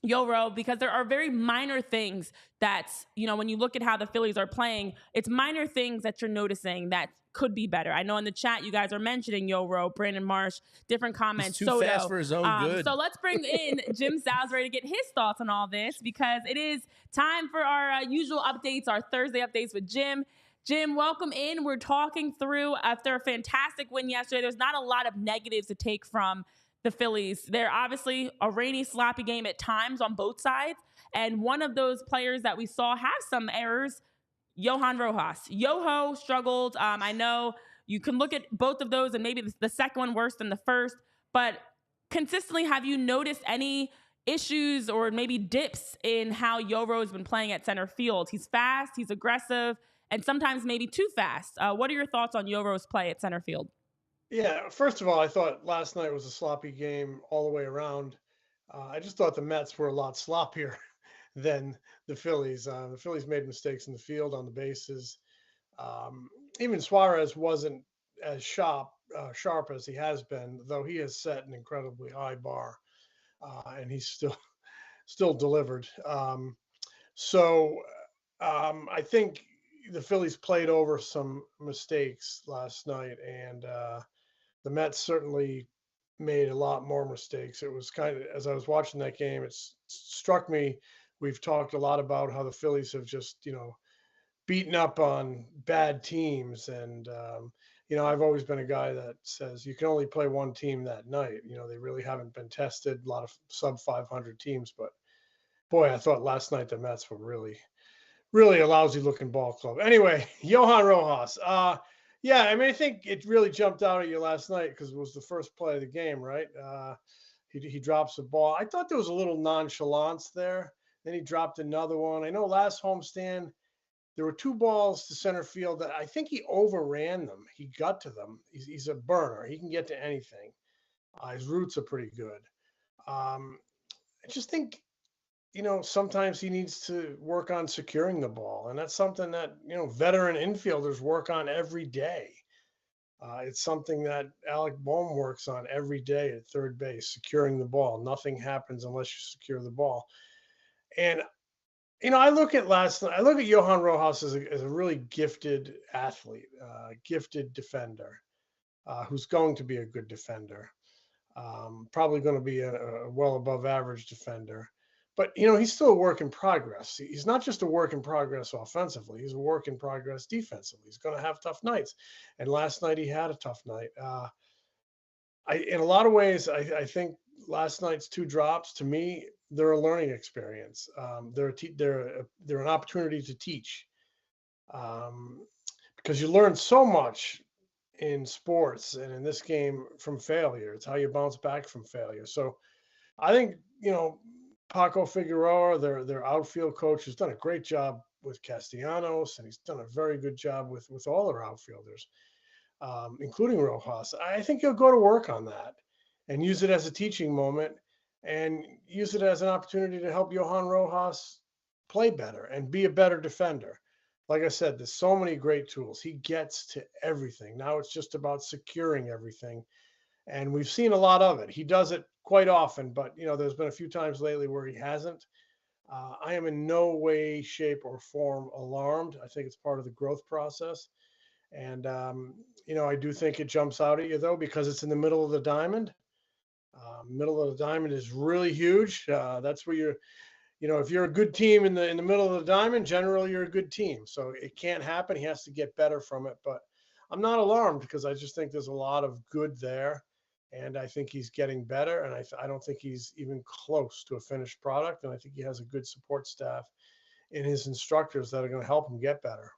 Yoro, because there are very minor things that, when you look at how the Phillies are playing, it's minor things that you're noticing that could be better? I know in the chat you guys are mentioning Yoro, Brandon Marsh, different comments. He's too Soto. fast for his own good. So let's bring in Jim Salsbury to get his thoughts on all this, because it is time for our usual updates, our Thursday updates with Jim. Jim, welcome in. We're talking through after a fantastic win yesterday. There's not a lot of negatives to take from the Phillies. They're obviously a rainy, sloppy game at times on both sides. And one of those players that we saw have some errors, Johan Rojas. Yoho struggled. I know you can look at both of those and maybe the second one worse than the first, but consistently, have you noticed any issues or maybe dips in how Yoro has been playing at center field? He's fast, he's aggressive, and sometimes maybe too fast. What are your thoughts on Yoro's play at center field? Yeah, first of all, I thought last night was a sloppy game all the way around. I just thought the Mets were a lot sloppier than the Phillies. The Phillies made mistakes in the field on the bases. Even Suarez wasn't as sharp as he has been, though he has set an incredibly high bar, and he's still delivered. I think the Phillies played over some mistakes last night, and the Mets certainly made a lot more mistakes. It was kind of, as I was watching that game, it struck me. We've talked a lot about how the Phillies have just, beaten up on bad teams. And, I've always been a guy that says you can only play one team that night. They really haven't been tested, a lot of sub 500 teams. But boy, I thought last night the Mets were really, really a lousy looking ball club. Anyway, Johan Rojas. Yeah, I mean, I think it really jumped out at you last night because it was the first play of the game, right? He drops the ball. I thought there was a little nonchalance there. Then he dropped another one. I know last homestand, there were two balls to center field that I think he overran them. He got to them. He's a burner. He can get to anything. His roots are pretty good. I just think, sometimes he needs to work on securing the ball. And that's something that, veteran infielders work on every day. It's something that Alec Bohm works on every day at third base, securing the ball. Nothing happens unless you secure the ball. And, I look at Johan Rojas as a really gifted athlete, gifted defender, who's going to be a good defender, probably going to be a well above average defender. But, he's still a work in progress. He's not just a work in progress offensively. He's a work in progress defensively. He's going to have tough nights. And last night he had a tough night. In a lot of ways, I think last night's two drops, to me, they're a learning experience. They're an opportunity to teach, because you learn so much in sports and in this game from failure. It's how you bounce back from failure. So I think, Paco Figueroa, their outfield coach, has done a great job with Castellanos, and he's done a very good job with all their outfielders, including Rojas. I think he'll go to work on that and use it as a teaching moment and use it as an opportunity to help Johan Rojas play better and be a better defender. Like I said, there's so many great tools. He gets to everything. Now it's just about securing everything. And we've seen a lot of it. He does it quite often, but, there's been a few times lately where he hasn't. I am in no way, shape, or form alarmed. I think it's part of the growth process. And, I do think it jumps out at you, though, because it's in the middle of the diamond. Middle of the diamond is really huge. That's where you're, if you're a good team in the middle of the diamond, generally you're a good team. So it can't happen. He has to get better from it. But I'm not alarmed because I just think there's a lot of good there. And I think he's getting better. And I don't think he's even close to a finished product. And I think he has a good support staff in his instructors that are going to help him get better.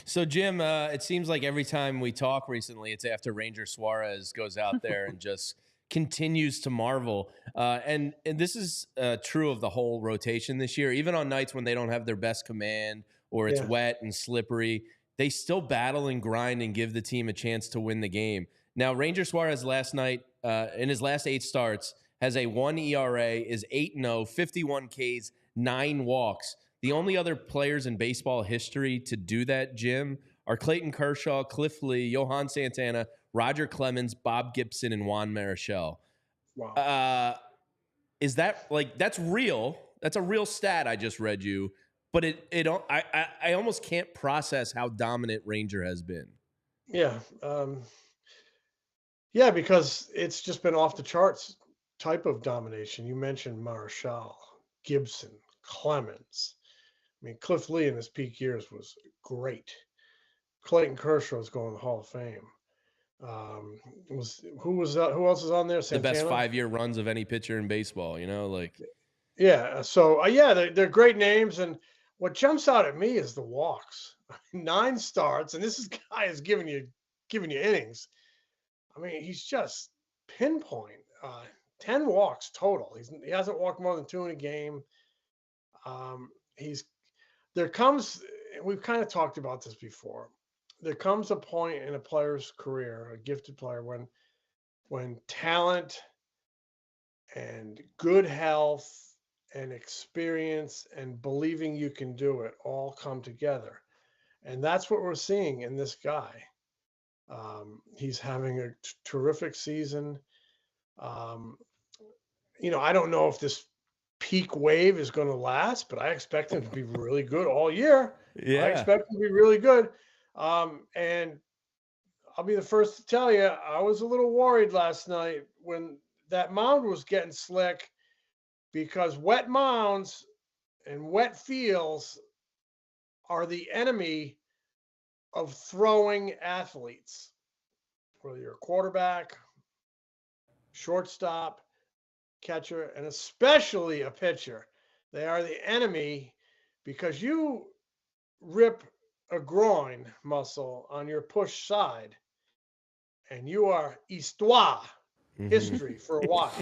So, Jim, it seems like every time we talk recently, it's after Ranger Suarez goes out there and just continues to marvel. And this is true of the whole rotation this year. Even on nights when they don't have their best command or it's wet and slippery, they still battle and grind and give the team a chance to win the game. Now, Ranger Suarez last night, in his last 8 starts, has a 1 ERA, is 8-0, 51 Ks, 9 walks. The only other players in baseball history to do that, Jim, are Clayton Kershaw, Cliff Lee, Johan Santana, Roger Clemens, Bob Gibson, and Juan Marichal. Wow. Is that that's real? That's a real stat I just read you, but I almost can't process how dominant Ranger has been. Yeah. Yeah, because it's just been off the charts type of domination. You mentioned Marshall, Gibson, Clemens. I mean, Cliff Lee in his peak years was great. Clayton Kershaw is going to the Hall of Fame. Who else is on there? The best Santana. 5-year runs of any pitcher in baseball, like Yeah. So yeah, they're great names, and what jumps out at me is the walks. 9 starts, and this guy is giving you innings. I mean, he's just pinpoint. 10 walks total. He hasn't walked more than 2 in a game. He's there comes we've kind of talked about this before. There comes a point in a player's career, a gifted player, when talent and good health and experience and believing you can do it all come together. And that's what we're seeing in this guy. He's having a terrific season. Um, I don't know if this peak wave is going to last, but I expect him to be really good all year. I expect him to be really good. And I'll be the first to tell you, I was a little worried last night when that mound was getting slick, because wet mounds and wet fields are the enemy of throwing athletes, whether you're a quarterback, shortstop, catcher, and especially a pitcher. They are the enemy, because you rip a groin muscle on your push side and you are histoire, history, for a while.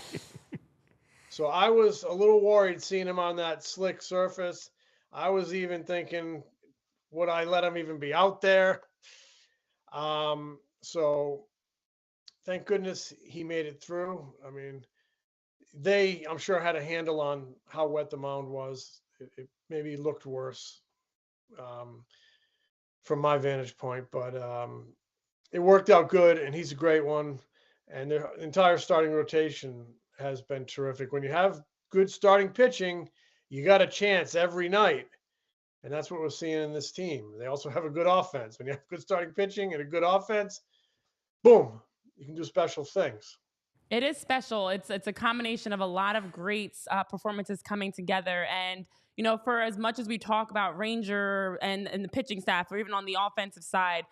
So I was a little worried seeing him on that slick surface. I was even thinking, would I let him even be out there? So thank goodness he made it through. I mean, I'm sure, had a handle on how wet the mound was. It maybe looked worse from my vantage point, but it worked out good, and he's a great one. And the entire starting rotation has been terrific. When you have good starting pitching, you got a chance every night. And that's what we're seeing in this team. They also have a good offense. When you have good starting pitching and a good offense, boom, you can do special things. It is special. It's a combination of a lot of great performances coming together. And, for as much as we talk about Ranger and the pitching staff, or even on the offensive side,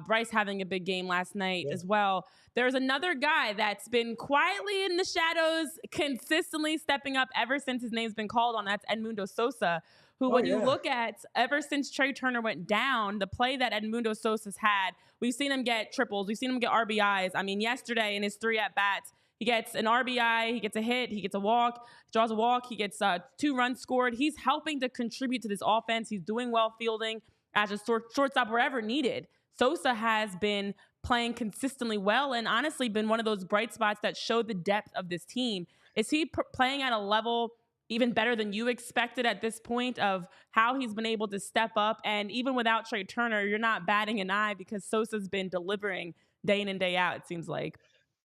Bryce having a big game last night as well, there's another guy that's been quietly in the shadows, consistently stepping up ever since his name's been called on. That's Edmundo Sosa, who, when you look at, ever since Trey Turner went down, the play that Edmundo Sosa's had, we've seen him get triples, we've seen him get RBIs. I mean, yesterday in his 3 at-bats, he gets an RBI, he gets a hit, he gets a walk, draws a walk, he gets 2 runs scored. He's helping to contribute to this offense. He's doing well fielding as a shortstop wherever needed. Sosa has been playing consistently well and honestly been one of those bright spots that show the depth of this team. Is he playing at a level even better than you expected at this point, of how he's been able to step up? And even without Trey Turner, you're not batting an eye, because Sosa's been delivering day in and day out, it seems like.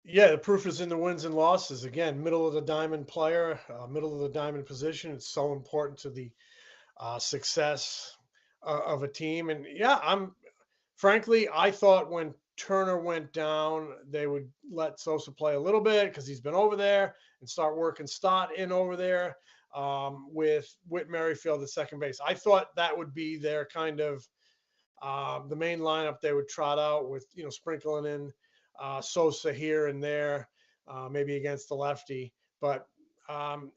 Yeah, the proof is in the wins and losses. Again, middle of the diamond player, middle of the diamond position. It's so important to the success of a team. And yeah, frankly, I thought when Turner went down, they would let Sosa play a little bit because he's been over there, and start working Stott in over there with Whit Merrifield at second base. I thought that would be their kind of the main lineup they would trot out with, sprinkling in Sosa here and there, maybe against the lefty. But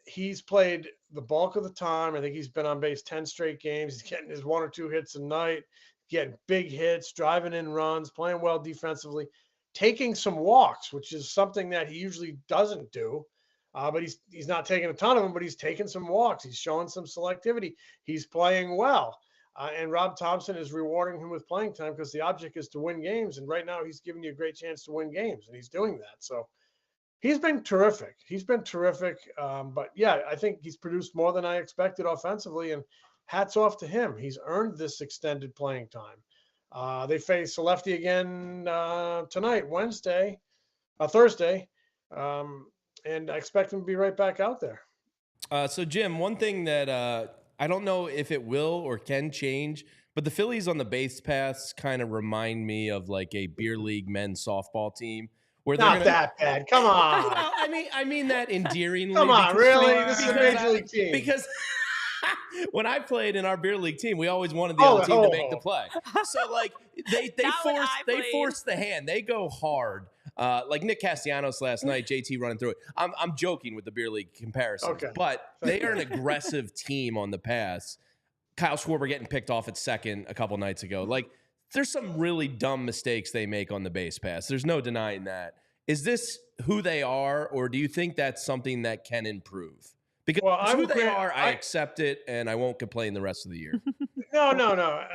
he's played the bulk of the time. I think he's been on base 10 straight games. He's getting his 1 or 2 hits a night, getting big hits, driving in runs, playing well defensively, taking some walks, which is something that he usually doesn't do. But he's not taking a ton of them, but he's taking some walks. He's showing some selectivity. He's playing well. And Rob Thompson is rewarding him with playing time, because the object is to win games. And right now he's giving you a great chance to win games, and he's doing that. So he's been terrific. But yeah, I think he's produced more than I expected offensively, and hats off to him. He's earned this extended playing time. They face a lefty again tonight, Thursday. And I expect him to be right back out there. So Jim, one thing that I don't know if it will or can change, But the Phillies on the base paths kind of remind me of like a beer league men's softball team where they're Not that bad. Come on. No, I mean that endearingly. Come on, because- really? This is a because major league team. Because when I played in our beer league team, we always wanted the other team to make the play. So like they force the hand. They go hard. Like Nick Castellanos last night, JT running through it. I'm joking with the beer league comparison, but they are an aggressive team on the pass. Kyle Schwarber getting picked off at second a couple nights ago. Like there's some really dumb mistakes they make on the base pass. There's no denying that. Is this who they are, or do you think that's something that can improve? Because it's who they are, I accept it, and I won't complain the rest of the year. No.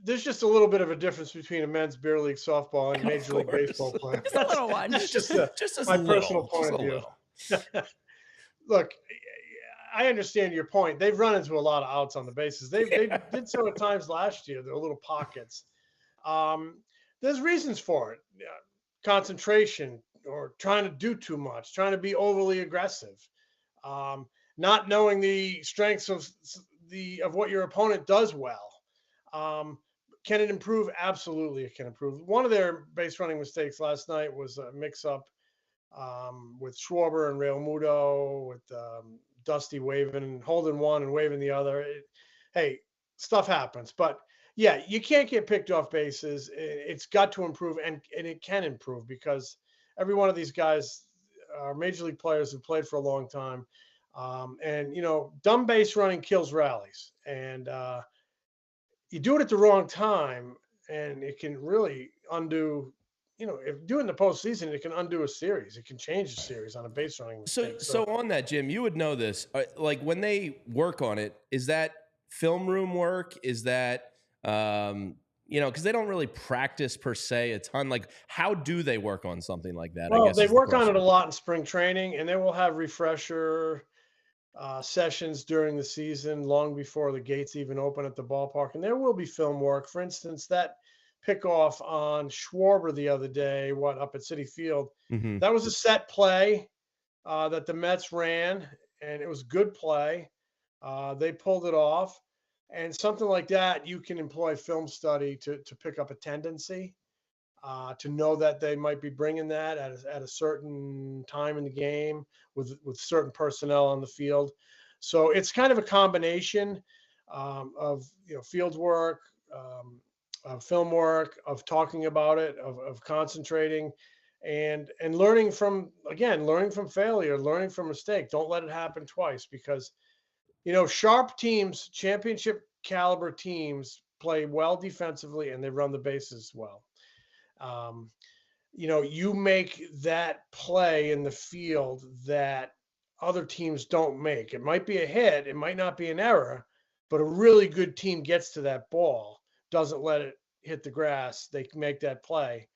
There's just a little bit of a difference between a men's beer league softball and major league baseball player. Just a little one. That's just my personal point of view. Look, I understand your point. They've run into a lot of outs on the bases. They did so at times last year. There were little pockets. There's reasons for it. Concentration or trying to do too much, trying to be overly aggressive. Not knowing the strengths of what your opponent does well. Can it improve? Absolutely, it can improve. One of their base running mistakes last night was a mix-up with Schwarber and Real Muto, with Dusty waving, holding one and waving the other. Hey, stuff happens. But, yeah, you can't get picked off bases. It's got to improve, and it can improve because every one of these guys are major league players who played for a long time. And, dumb base running kills rallies. And you do it at the wrong time, and it can really undo, if doing the postseason, it can undo a series. It can change a series on a base running mistake. So on that, Jim, you would know this. Like when they work on it, is that film room work? Is that, because they don't really practice per se a ton. Like, how do they work on something like that? Well, I guess they work on it a lot in spring training, and they will have refresher sessions during the season, long before the gates even open at the ballpark. And there will be film work. For instance, that pickoff on Schwarber the other day, up at Citi Field, that was a set play that the Mets ran, and it was good play. They pulled it off. And something like that, you can employ film study to pick up a tendency, to know that they might be bringing that at a certain time in the game with certain personnel on the field. So it's kind of a combination of field work, of film work, of talking about it, of concentrating, and learning from failure, learning from mistake. Don't let it happen twice, because sharp teams, championship caliber teams, play well defensively and they run the bases well. You make that play in the field that other teams don't make. It might be a hit, it might not be an error, but a really good team gets to that ball, doesn't let it hit the grass. They can make that play.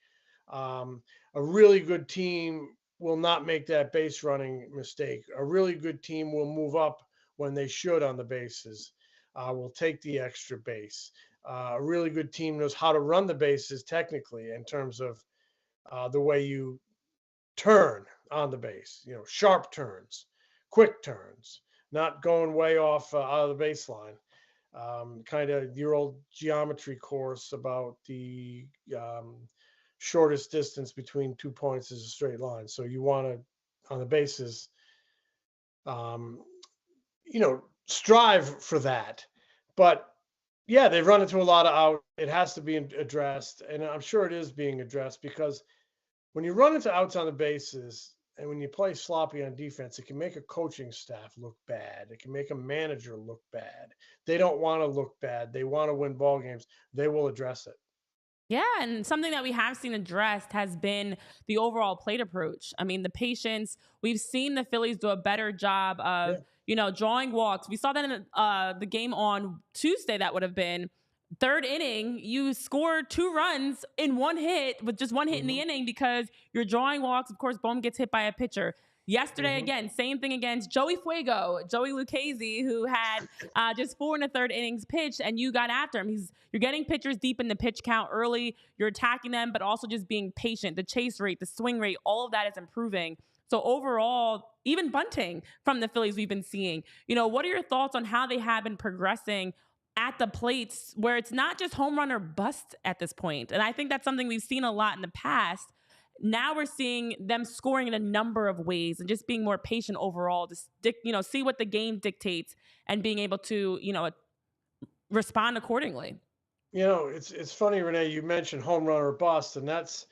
A really good team will not make that base running mistake. A really good team will move up when they should on the bases, will take the extra base. A really good team knows how to run the bases technically in terms of the way you turn on the base, sharp turns, quick turns, not going way off out of the baseline. Kind of your old geometry course about the shortest distance between 2 points is a straight line. So you want to, on the bases, strive for that. But yeah, they've run into a lot of out. It has to be addressed, and I'm sure it is being addressed, because when you run into outs on the bases and when you play sloppy on defense, it can make a coaching staff look bad. It can make a manager look bad. They don't want to look bad. They want to win ball games. They will address it. Yeah, and something that we have seen addressed has been the overall plate approach. I mean, the patience. We've seen the Phillies do a better job of, drawing walks. We saw that in the game on Tuesday. That would have been third inning. You scored 2 runs in one hit, with just one hit in the inning, because you're drawing walks. Of course, Bohm gets hit by a pitcher. Yesterday, again, same thing against Joey Lucchesi, who had just 4 1/3 innings pitched, and you got after him. You're getting pitchers deep in the pitch count early. You're attacking them, but also just being patient. The chase rate, the swing rate, all of that is improving. So overall, even bunting from the Phillies we've been seeing. What are your thoughts on how they have been progressing at the plates where it's not just home run or bust at this point. And I think that's something we've seen a lot in the past. Now we're seeing them scoring in a number of ways and just being more patient overall to see what the game dictates and being able to, respond accordingly. It's funny, Renee, you mentioned home run or bust, and that's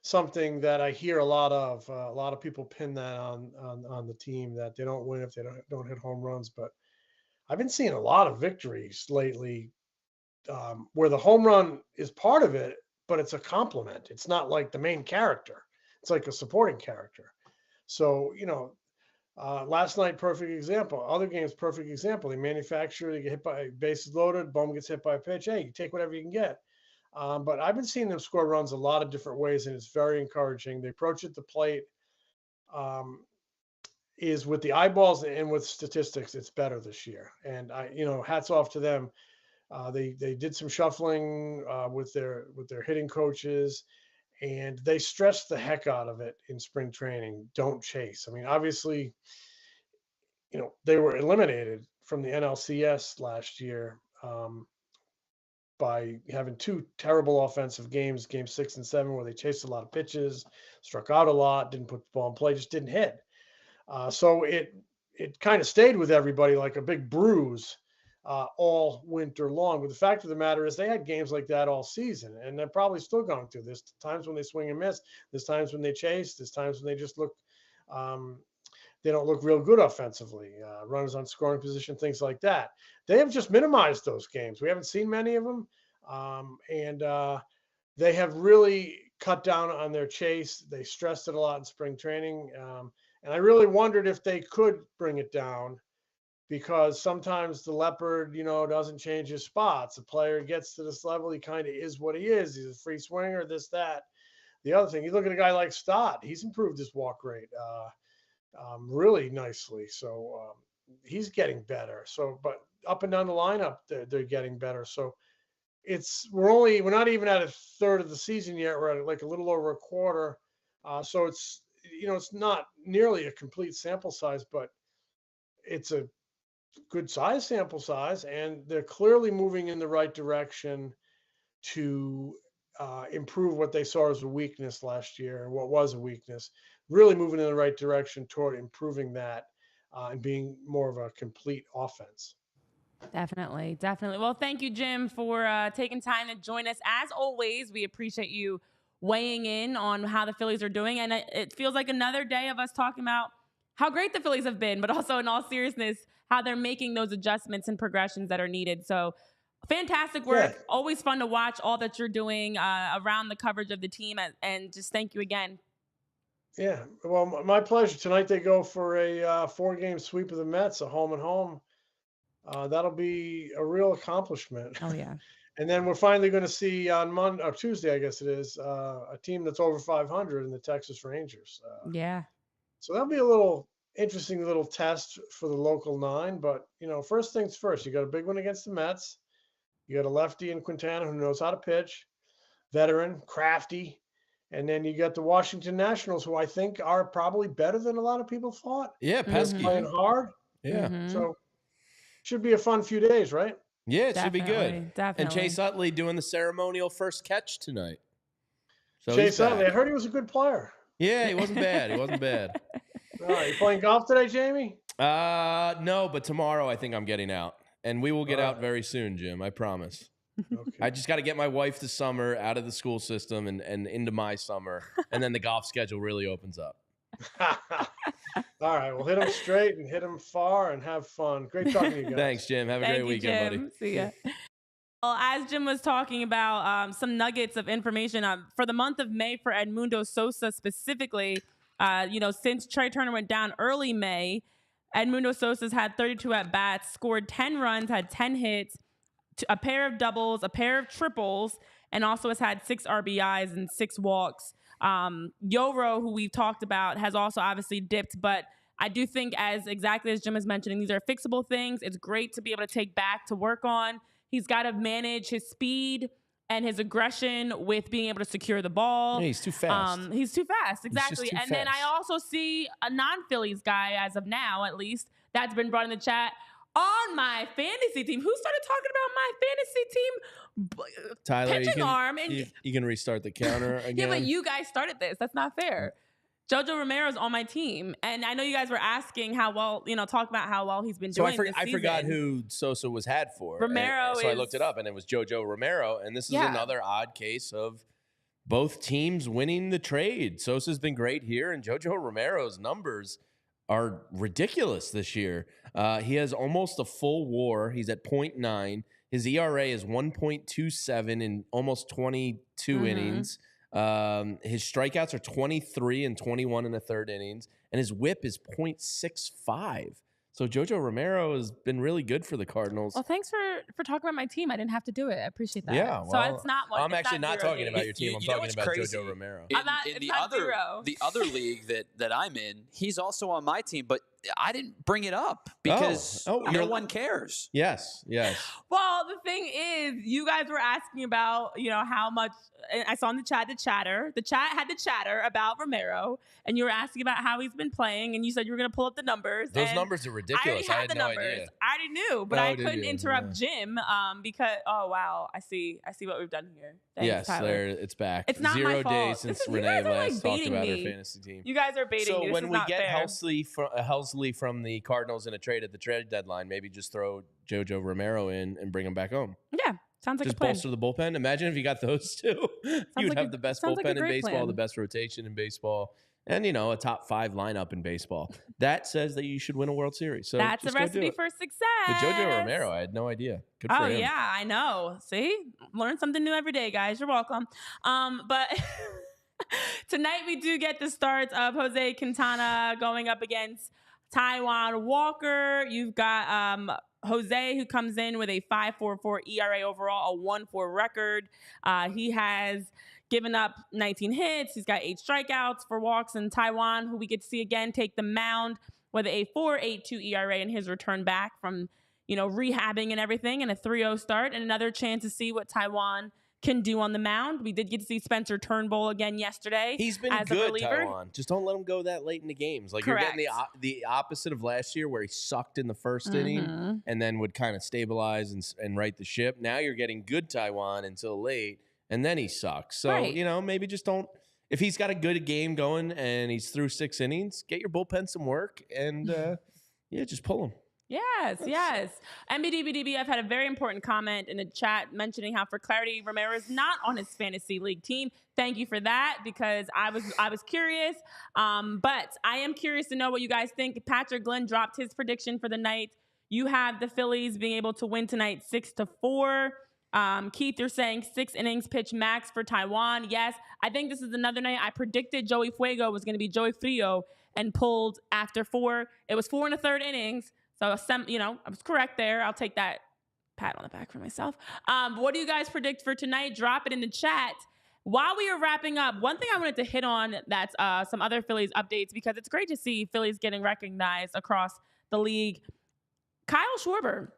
something that I hear a lot of. A lot of people pin that on the team, that they don't win if they don't hit home runs. But I've been seeing a lot of victories lately where the home run is part of it, but it's a complement. It's not like the main character. It's like a supporting character. So, last night, perfect example. Other games, perfect example. They manufacture, they get hit by bases loaded, Bowman gets hit by a pitch. Hey, you take whatever you can get. But I've been seeing them score runs a lot of different ways, and it's very encouraging. The approach at the plate is with the eyeballs and with statistics. It's better this year, and hats off to them. They did some shuffling with their hitting coaches, and they stressed the heck out of it in spring training. Don't chase. I mean, obviously, they were eliminated from the NLCS last year by having two terrible offensive games, game 6 and 7, where they chased a lot of pitches, struck out a lot, didn't put the ball in play, just didn't hit. So it kind of stayed with everybody like a big bruise all winter long. But the fact of the matter is they had games like that all season, and they're probably still going through. There's times when they swing and miss. There's times when they chase. There's times when they just look they don't look real good offensively. Runners on scoring position, things like that. They have just minimized those games. We haven't seen many of them, and they have really cut down on their chase. They stressed it a lot in spring training, and I really wondered if they could bring it down, because sometimes the leopard, doesn't change his spots. The player gets to this level, he kind of is what he is. He's a free swinger, this, that. The other thing, you look at a guy like Stott, he's improved his walk rate really nicely. So he's getting better. So, but up and down the lineup, they're getting better. So we're not even at a third of the season yet. We're at like a little over a quarter. So it's not nearly a complete sample size, but it's a good size sample size, and they're clearly moving in the right direction to improve what they saw as a weakness last year, and what was a weakness, really moving in the right direction toward improving that and being more of a complete offense. Definitely. Well, thank you, Jim, for taking time to join us. As always, we appreciate you weighing in on how the Phillies are doing, and it feels like another day of us talking about how great the Phillies have been, but also in all seriousness, how they're making those adjustments and progressions that are needed. So fantastic work. Yeah. Always fun to watch all that you're doing around the coverage of the team, and just thank you again. Yeah, well, my pleasure. Tonight they go for a 4-game sweep of the Mets, a home and home. That'll be a real accomplishment. Oh, yeah. And then we're finally going to see on Monday or Tuesday, I guess it is, a team that's over 500 in the Texas Rangers. Yeah. So that'll be a little interesting little test for the local 9. But, first things first, you got a big one against the Mets. You got a lefty in Quintana who knows how to pitch, veteran, crafty. And then you got the Washington Nationals, who I think are probably better than a lot of people thought. Yeah, pesky. Playing hard. Yeah. Mm-hmm. So should be a fun few days, right? Yeah, it should be good. Definitely. And Chase Utley doing the ceremonial first catch tonight. So Chase Utley, I heard he was a good player. Yeah, he wasn't bad. All right, you playing golf today, Jamie? No, but tomorrow I think I'm getting out. And we will get out very soon, Jim. I promise. Okay. I just got to get my wife this summer out of the school system and into my summer. And then the golf schedule really opens up. All right. Well, hit them straight and hit them far and have fun. Great talking to you guys. Thanks, Jim. Have a great weekend, Jim. buddy. See ya. Well, as Jim was talking about some nuggets of information for the month of May for Edmundo Sosa specifically, since Trey Turner went down early May, Edmundo Sosa's had 32 at-bats, scored 10 runs, had 10 hits, a pair of doubles, a pair of triples, and also has had 6 RBIs and 6 walks. Yoro, who we've talked about, has also obviously dipped, but I do think, exactly as Jim is mentioning, these are fixable things. It's great to be able to take back to work on. He's got to manage his speed and his aggression with being able to secure the ball. Yeah, he's too fast. Exactly. Then I also see a non-Phillies guy, as of now at least, that's been brought in the chat, on my fantasy team. Who started talking about my fantasy team? Tyler, Pitching arm. And you can restart the counter again. yeah, but you guys started this. That's not fair. Jojo Romero's on my team. And I know you guys were asking how well, talk about how well he's been doing this season. I forgot who Sosa was had for. Romero so I looked it up, and it was Jojo Romero. And this is another odd case of both teams winning the trade. Sosa's been great here, and Jojo Romero's numbers are ridiculous this year. He has almost a full WAR. He's at 0.9. His ERA is 1.27 in almost 22 innings. His strikeouts are 23 and 21 in the third innings, and his whip is 0.65. So Jojo Romero has been really good for the Cardinals. Well, thanks for talking about my team. I didn't have to do it. I appreciate that. Yeah, well, so it's not one. I'm actually not talking about your team. I'm talking about crazy? Jojo Romero. In the other league that I'm in, he's also on my team, but I didn't bring it up because no one cares. Yes. Well, the thing is, you guys were asking about, how much. I saw in the chat the chatter. The chat had the chatter about Romero, and you were asking about how he's been playing, and you said you were going to pull up the numbers. Those numbers are ridiculous. I had no idea. I already knew, but I couldn't interrupt Jim because wow, I see what we've done here. Thanks, Tyler. There it's back. It's not 0 my fault. days since Renee last talked about her fantasy team. You guys are baiting me. So when we get fair. Helsley from the Cardinals in a trade at the trade deadline, maybe just throw Jojo Romero in and bring him back home. Yeah. Sounds like just a plan. bolster the bullpen. Imagine if you got those two. You'd have the best bullpen in baseball, the best rotation in baseball, and a top 5 lineup in baseball. That says that you should win a World Series. So that's a recipe for success. But Jojo Romero, I had no idea. Good for him. Oh yeah, I know. See, learn something new every day, guys. You're welcome. But tonight we do get the starts of Jose Quintana going up against Taijuan Walker. You've got Jose, who comes in with a 5.44 ERA overall, a 1.4 record. He has given up 19 hits. He's got 8 strikeouts for walks. And Taijuan, who we get to see again, take the mound with a 4.82 ERA in his return back from, rehabbing and everything, and a 3-0 start, and another chance to see what Taijuan can do on the mound. We did get to see Spencer Turnbull again yesterday. He's been as good, a reliever. Taijuan. Just don't let him go that late in the games. Like Correct. You're getting the opposite of last year, where he sucked in the first inning and then would kind of stabilize and right the ship. Now you're getting good Taijuan until late, and then he sucks. So maybe just don't. If he's got a good game going and he's through 6 innings, get your bullpen some work and just pull him. Yes. MBDBDB, I've had a very important comment in the chat mentioning how, for clarity, Romero is not on his fantasy league team. Thank you for that, because I was curious. But I am curious to know what you guys think. Patrick Glenn dropped his prediction for the night. You have the Phillies being able to win tonight 6-4. Keith, you're saying 6 innings pitch max for Taijuan. Yes, I think this is another night. I predicted Joey Fuego was going to be Joey Frio and pulled after 4. It was 4 1/3 innings. So, I was correct there. I'll take that pat on the back for myself. What do you guys predict for tonight? Drop it in the chat. While we are wrapping up, one thing I wanted to hit on that's some other Phillies updates, because it's great to see Phillies getting recognized across the league. Kyle Schwarber.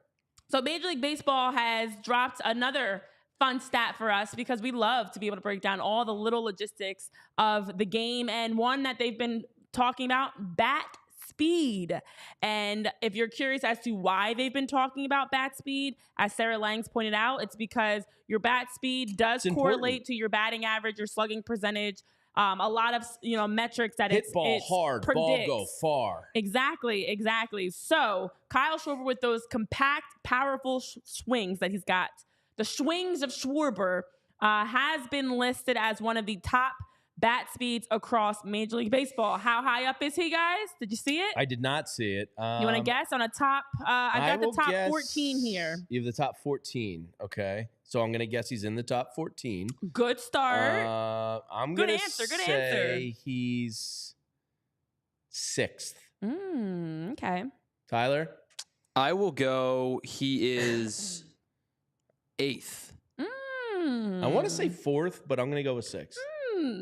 So Major League Baseball has dropped another fun stat for us, because we love to be able to break down all the little logistics of the game. And one that they've been talking about, bat speed. And if you're curious as to why they've been talking about bat speed, as Sarah Langs pointed out, it's because your bat speed does correlate to your batting average, your slugging percentage, a lot of metrics that hit ball hard, predicts. Ball go far. Exactly. So Kyle Schwarber, with those compact, powerful swings that he's got, the swings of Schwarber, has been listed as one of the top bat speeds across Major League Baseball. How high up is he, guys? Did you see it? I did not see it. You want to guess on a top? I've got the top 14 here. You have the top 14. Okay. So I'm going to guess he's in the top 14. Good start. I'm going to say he's 6th. Okay. Tyler? I will go he is 8th. I want to say 4th, but I'm going to go with 6th.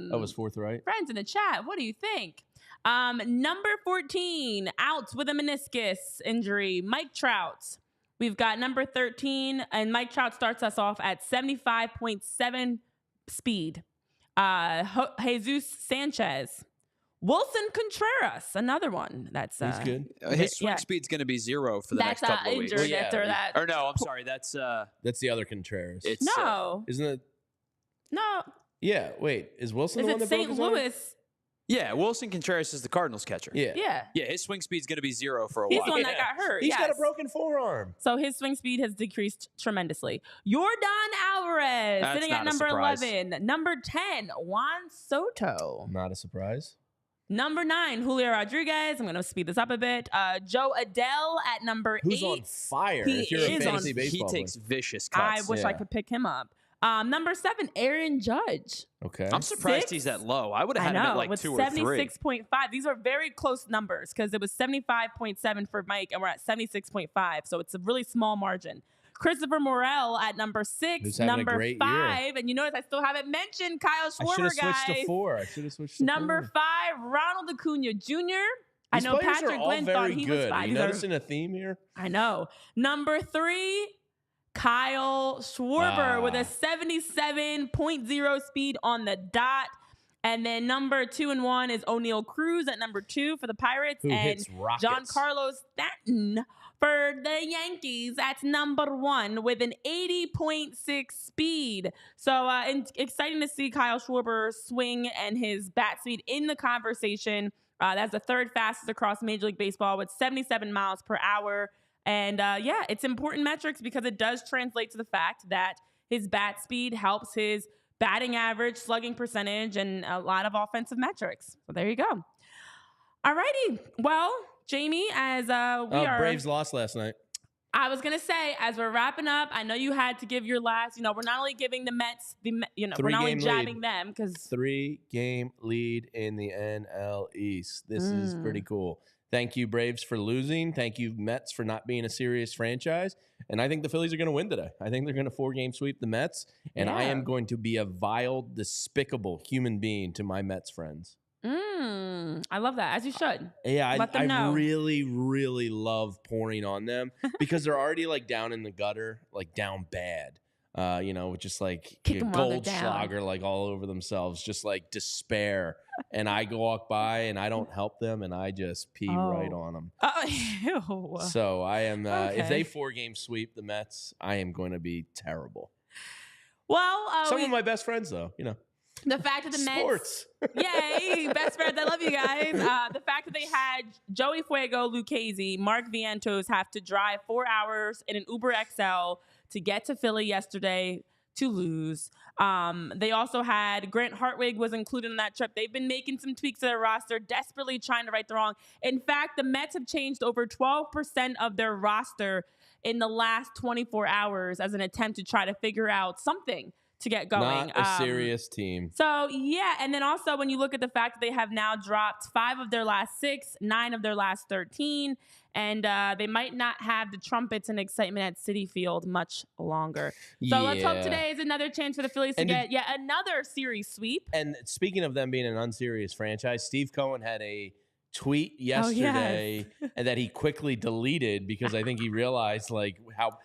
That was 4th, right? Friends in the chat, what do you think? Number 14, out with a meniscus injury, Mike Trout. We've got number 13, and Mike Trout starts us off at 75.7 speed. Jesus Sanchez, Wilson Contreras, another one. That's He's good. His swing speed's going to be 0 for the next couple of weeks. Injured after that. Or no, I'm sorry. That's the other Contreras. It's no. Isn't it? No. Yeah. Wait. Is Wilson the one that broke St. his arm? Louis? Yeah, Wilson Contreras is the Cardinals catcher. Yeah. Yeah. His swing speed's going to be 0 for a He's while. the one that got hurt. He's got a broken forearm. So his swing speed has decreased tremendously. Yordan Alvarez That's sitting at not a number surprise. 11. Number 10, Juan Soto. Not a surprise. Number 9, Julio Rodriguez. I'm going to speed this up a bit. Joe Adele at number 8. Who's on fire? He if you're a is fantasy on- baseball He takes player. vicious I cuts. wish I could pick him up. Number 7, Aaron Judge. Okay. I'm surprised 6? he's that low. I would have I had him know, at like with 2 or 3. 76.5. These are very close numbers because it was 75.7 for Mike and we're at 76.5. So it's a really small margin. Christopher Morel at number 6. Who's having a number great 5. year. And you notice I still haven't mentioned Kyle I should Schwarber, have switched guys. to 4. I should have switched to Number 4. 5, Ronald Acuna Jr. I These know players Patrick are all Glenn very thought he was good. Are 5. you These are- noticing a theme here? I know. Number 3, Kyle Schwarber with a 77.0 speed on the dot. And then number 2 and 1 is O'Neal Cruz at number 2 for the Pirates. Who and hits rockets. Giancarlo Stanton for the Yankees. That's number 1 with an 80.6 speed. So exciting to see Kyle Schwarber swing and his bat speed in the conversation. That's the 3rd fastest across Major League Baseball with 77 miles per hour. And it's important metrics because it does translate to the fact that his bat speed helps his batting average, slugging percentage, and a lot of offensive metrics. So there you go. All righty. Well, Jamie, as Braves lost last night. I was going to say, as we're wrapping up, I know you had to give your last, we're not only giving the Mets, we're not only jabbing them because 3-game lead in the NL East. This is pretty cool. Thank you, Braves, for losing. Thank you, Mets, for not being a serious franchise. And I think the Phillies are going to win today. I think they're going to 4-game sweep the Mets. And I am going to be a vile, despicable human being to my Mets friends. I love that, as you should. Yeah, Let them I know. really, really love pouring on them because they're already like down in the gutter, like down bad. Just like Kick 'em while they're Goldschlager, like all over themselves, just like despair. And I walk by and I don't help them, and I just pee right on them. Ew. So I am. If Okay. they 4-game sweep the Mets, I am going to be terrible. Well, Some of my best friends, though, the fact that the sports. Mets, yay, best friends, I love you guys. The fact that they had Joey Fuego, Lucchese, Mark Vientos have to drive 4 hours in an Uber XL to get to Philly yesterday to lose. They also had Grant Hartwig was included in that trip. They've been making some tweaks to their roster, desperately trying to right the wrong. In fact, the Mets have changed over 12% of their roster in the last 24 hours as an attempt to try to figure out something to get going. Not a serious team. So, yeah. And then also when you look at the fact that they have now dropped 5 of their last 6, 9 of their last 13, and they might not have the trumpets and excitement at Citi Field much longer. So let's hope today is another chance for the Phillies to get yet another series sweep. And speaking of them being an unserious franchise, Steve Cohen had a tweet yesterday and that he quickly deleted because I think he realized how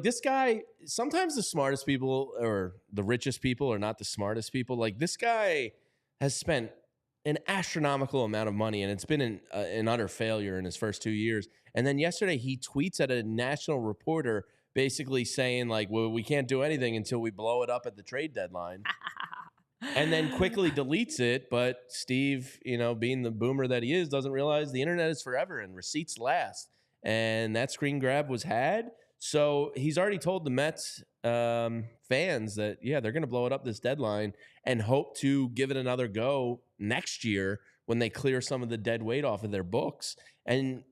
this guy, sometimes the smartest people or the richest people are not the smartest people. Like, this guy has spent an astronomical amount of money, and it's been an utter failure in his first 2 years. And then yesterday he tweets at a national reporter basically saying, well, we can't do anything until we blow it up at the trade deadline. And then quickly deletes it. But Steve, being the boomer that he is, doesn't realize the internet is forever and receipts last. And that screen grab was had. So he's already told the Mets fans that, they're going to blow it up this deadline and hope to give it another go next year when they clear some of the dead weight off of their books. And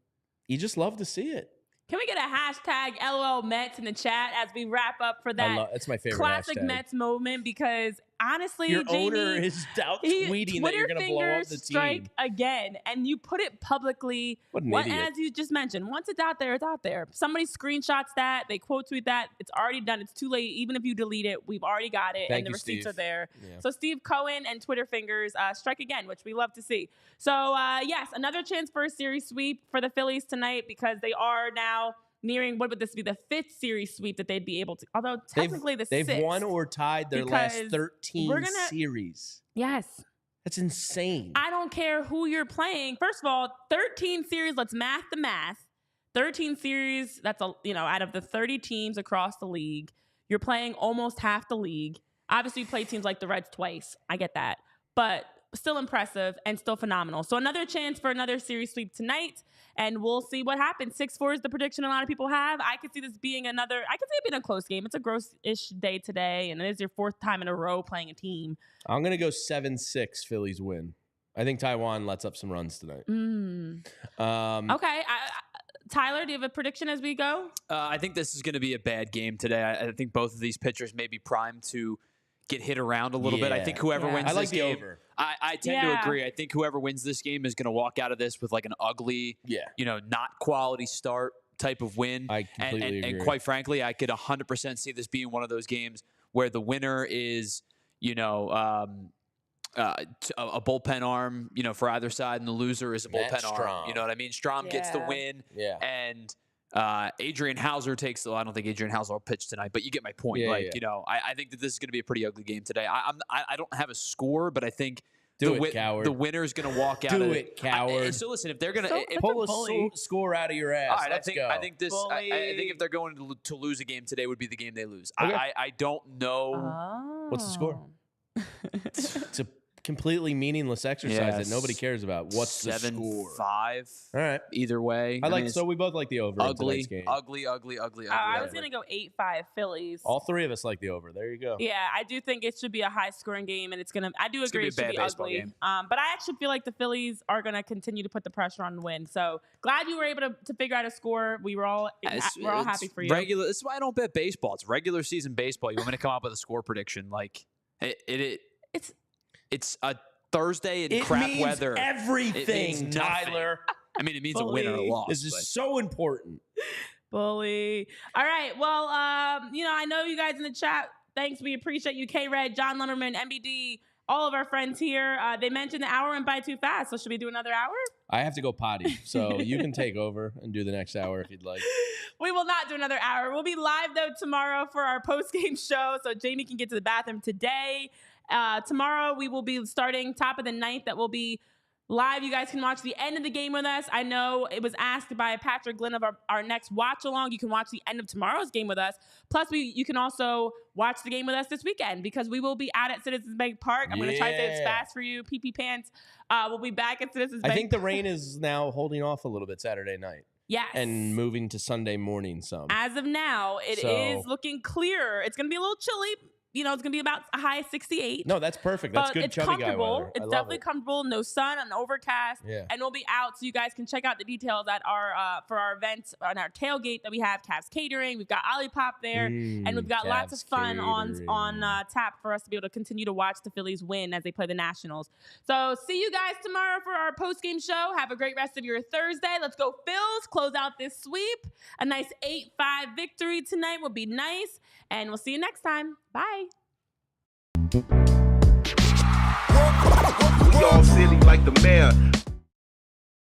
you just love to see it. Can we get a hashtag LOL Mets in the chat as we wrap up for that That's my favorite classic hashtag. Mets moment? Because honestly, Your Jamie, owner is out tweeting that you're going to blow up the team. Strike again, and you put it publicly. What an idiot. As you just mentioned, once it's out there, it's out there. Somebody screenshots that, they quote tweet that. It's already done. It's too late. Even if you delete it, we've already got it, and the receipts are there. Yeah. So Steve Cohen and Twitter fingers strike again, which we love to see. So yes, another chance for a series sweep for the Phillies tonight because they are now nearing, what would this be, the 5th series sweep that they'd be able to, although technically they've 6th. won or tied their last 13 series. Yes. That's insane. I don't care who you're playing. First of all, 13 series, let's math the math. 13 series, that's out of the 30 teams across the league, you're playing almost half the league. Obviously, you play teams like the Reds twice. I get that. But still impressive and still phenomenal. So another chance for another series sweep tonight, and we'll see what happens. 6-4 is the prediction a lot of people have. I could see this being I could see it being a close game. It's a gross-ish day today, and it is your 4th time in a row playing a team. I'm going to go 7-6 Phillies win. I think Taiwan lets up some runs tonight. Okay. Tyler, do you have a prediction as we go? I think this is going to be a bad game today. I think both of these pitchers may be primed to get hit around a little bit. I think whoever wins I like this the game, over. I tend to agree. I think whoever wins this game is going to walk out of this with like an ugly, not quality start type of win. I completely agree. And quite frankly, I could 100% see this being one of those games where the winner is, a bullpen arm, for either side, and the loser is a bullpen arm. You know what I mean? Strom gets the win, and Adrian Hauser takes the. I don't think Adrian Hauser will pitch tonight, but you get my point. I think that this is going to be a pretty ugly game today. I don't have a score, but I think the winner is going to walk out. Do it, coward. So listen, if they're going to pull a score out of your ass, all right, let's go. I think if they're going to lose a game today, would be the game they lose. Okay. I don't know. What's the score? It's a completely meaningless exercise that nobody cares about. What's the score? 7-5. All right. Either way. So we both like the over. Ugly. I was going to go 8-5 Phillies. All three of us like the over. There you go. Yeah, I do think it should be a high-scoring game, and I do agree it should be ugly. Game. But I actually feel like the Phillies are going to continue to put the pressure on and win. So glad you were able to figure out a score. We're all happy for you. This is why I don't bet baseball. It's regular season baseball. You want me to come up with a score prediction? Like it's a Thursday in crap weather. Everything, Tyler. I mean, it means a win or a loss. This is so important. Bully. All right. Well, I know you guys in the chat. Thanks. We appreciate you, K-Red, John Lumberman, MBD, all of our friends here. They mentioned the hour went by too fast. So should we do another hour? I have to go potty. So you can take over and do the next hour if you'd like. We will not do another hour. We'll be live, though, tomorrow for our post-game show. So Jamie can get to the bathroom today. Tomorrow we will be starting top of the 9th. That will be live. You guys can watch the end of the game with us. I know it was asked by Patrick Glenn of our next watch along. You can watch the end of tomorrow's game with us. Plus, you can also watch the game with us this weekend because we will be out at Citizens Bank Park. I'm going to try to say it's fast for you. PP Pants. We'll be back at Citizens Bank. I think the rain is now holding off a little bit Saturday night. Yes. And moving to Sunday morning some. As of now, it is looking clear. It's going to be a little chilly. It's going to be about a high 68. No, that's perfect. That's good chubby guy weather. It's definitely comfortable. No sun, an overcast. Yeah. And we'll be out, so you guys can check out the details at for our events on our tailgate that we have. Cavs Catering. We've got Ollipop there. And we've got lots of fun on tap for us to be able to continue to watch the Phillies win as they play the Nationals. So see you guys tomorrow for our post-game show. Have a great rest of your Thursday. Let's go Phils. Close out this sweep. A nice 8-5 victory tonight would be nice. And we'll see you next time. Bye. We all silly like the mayor.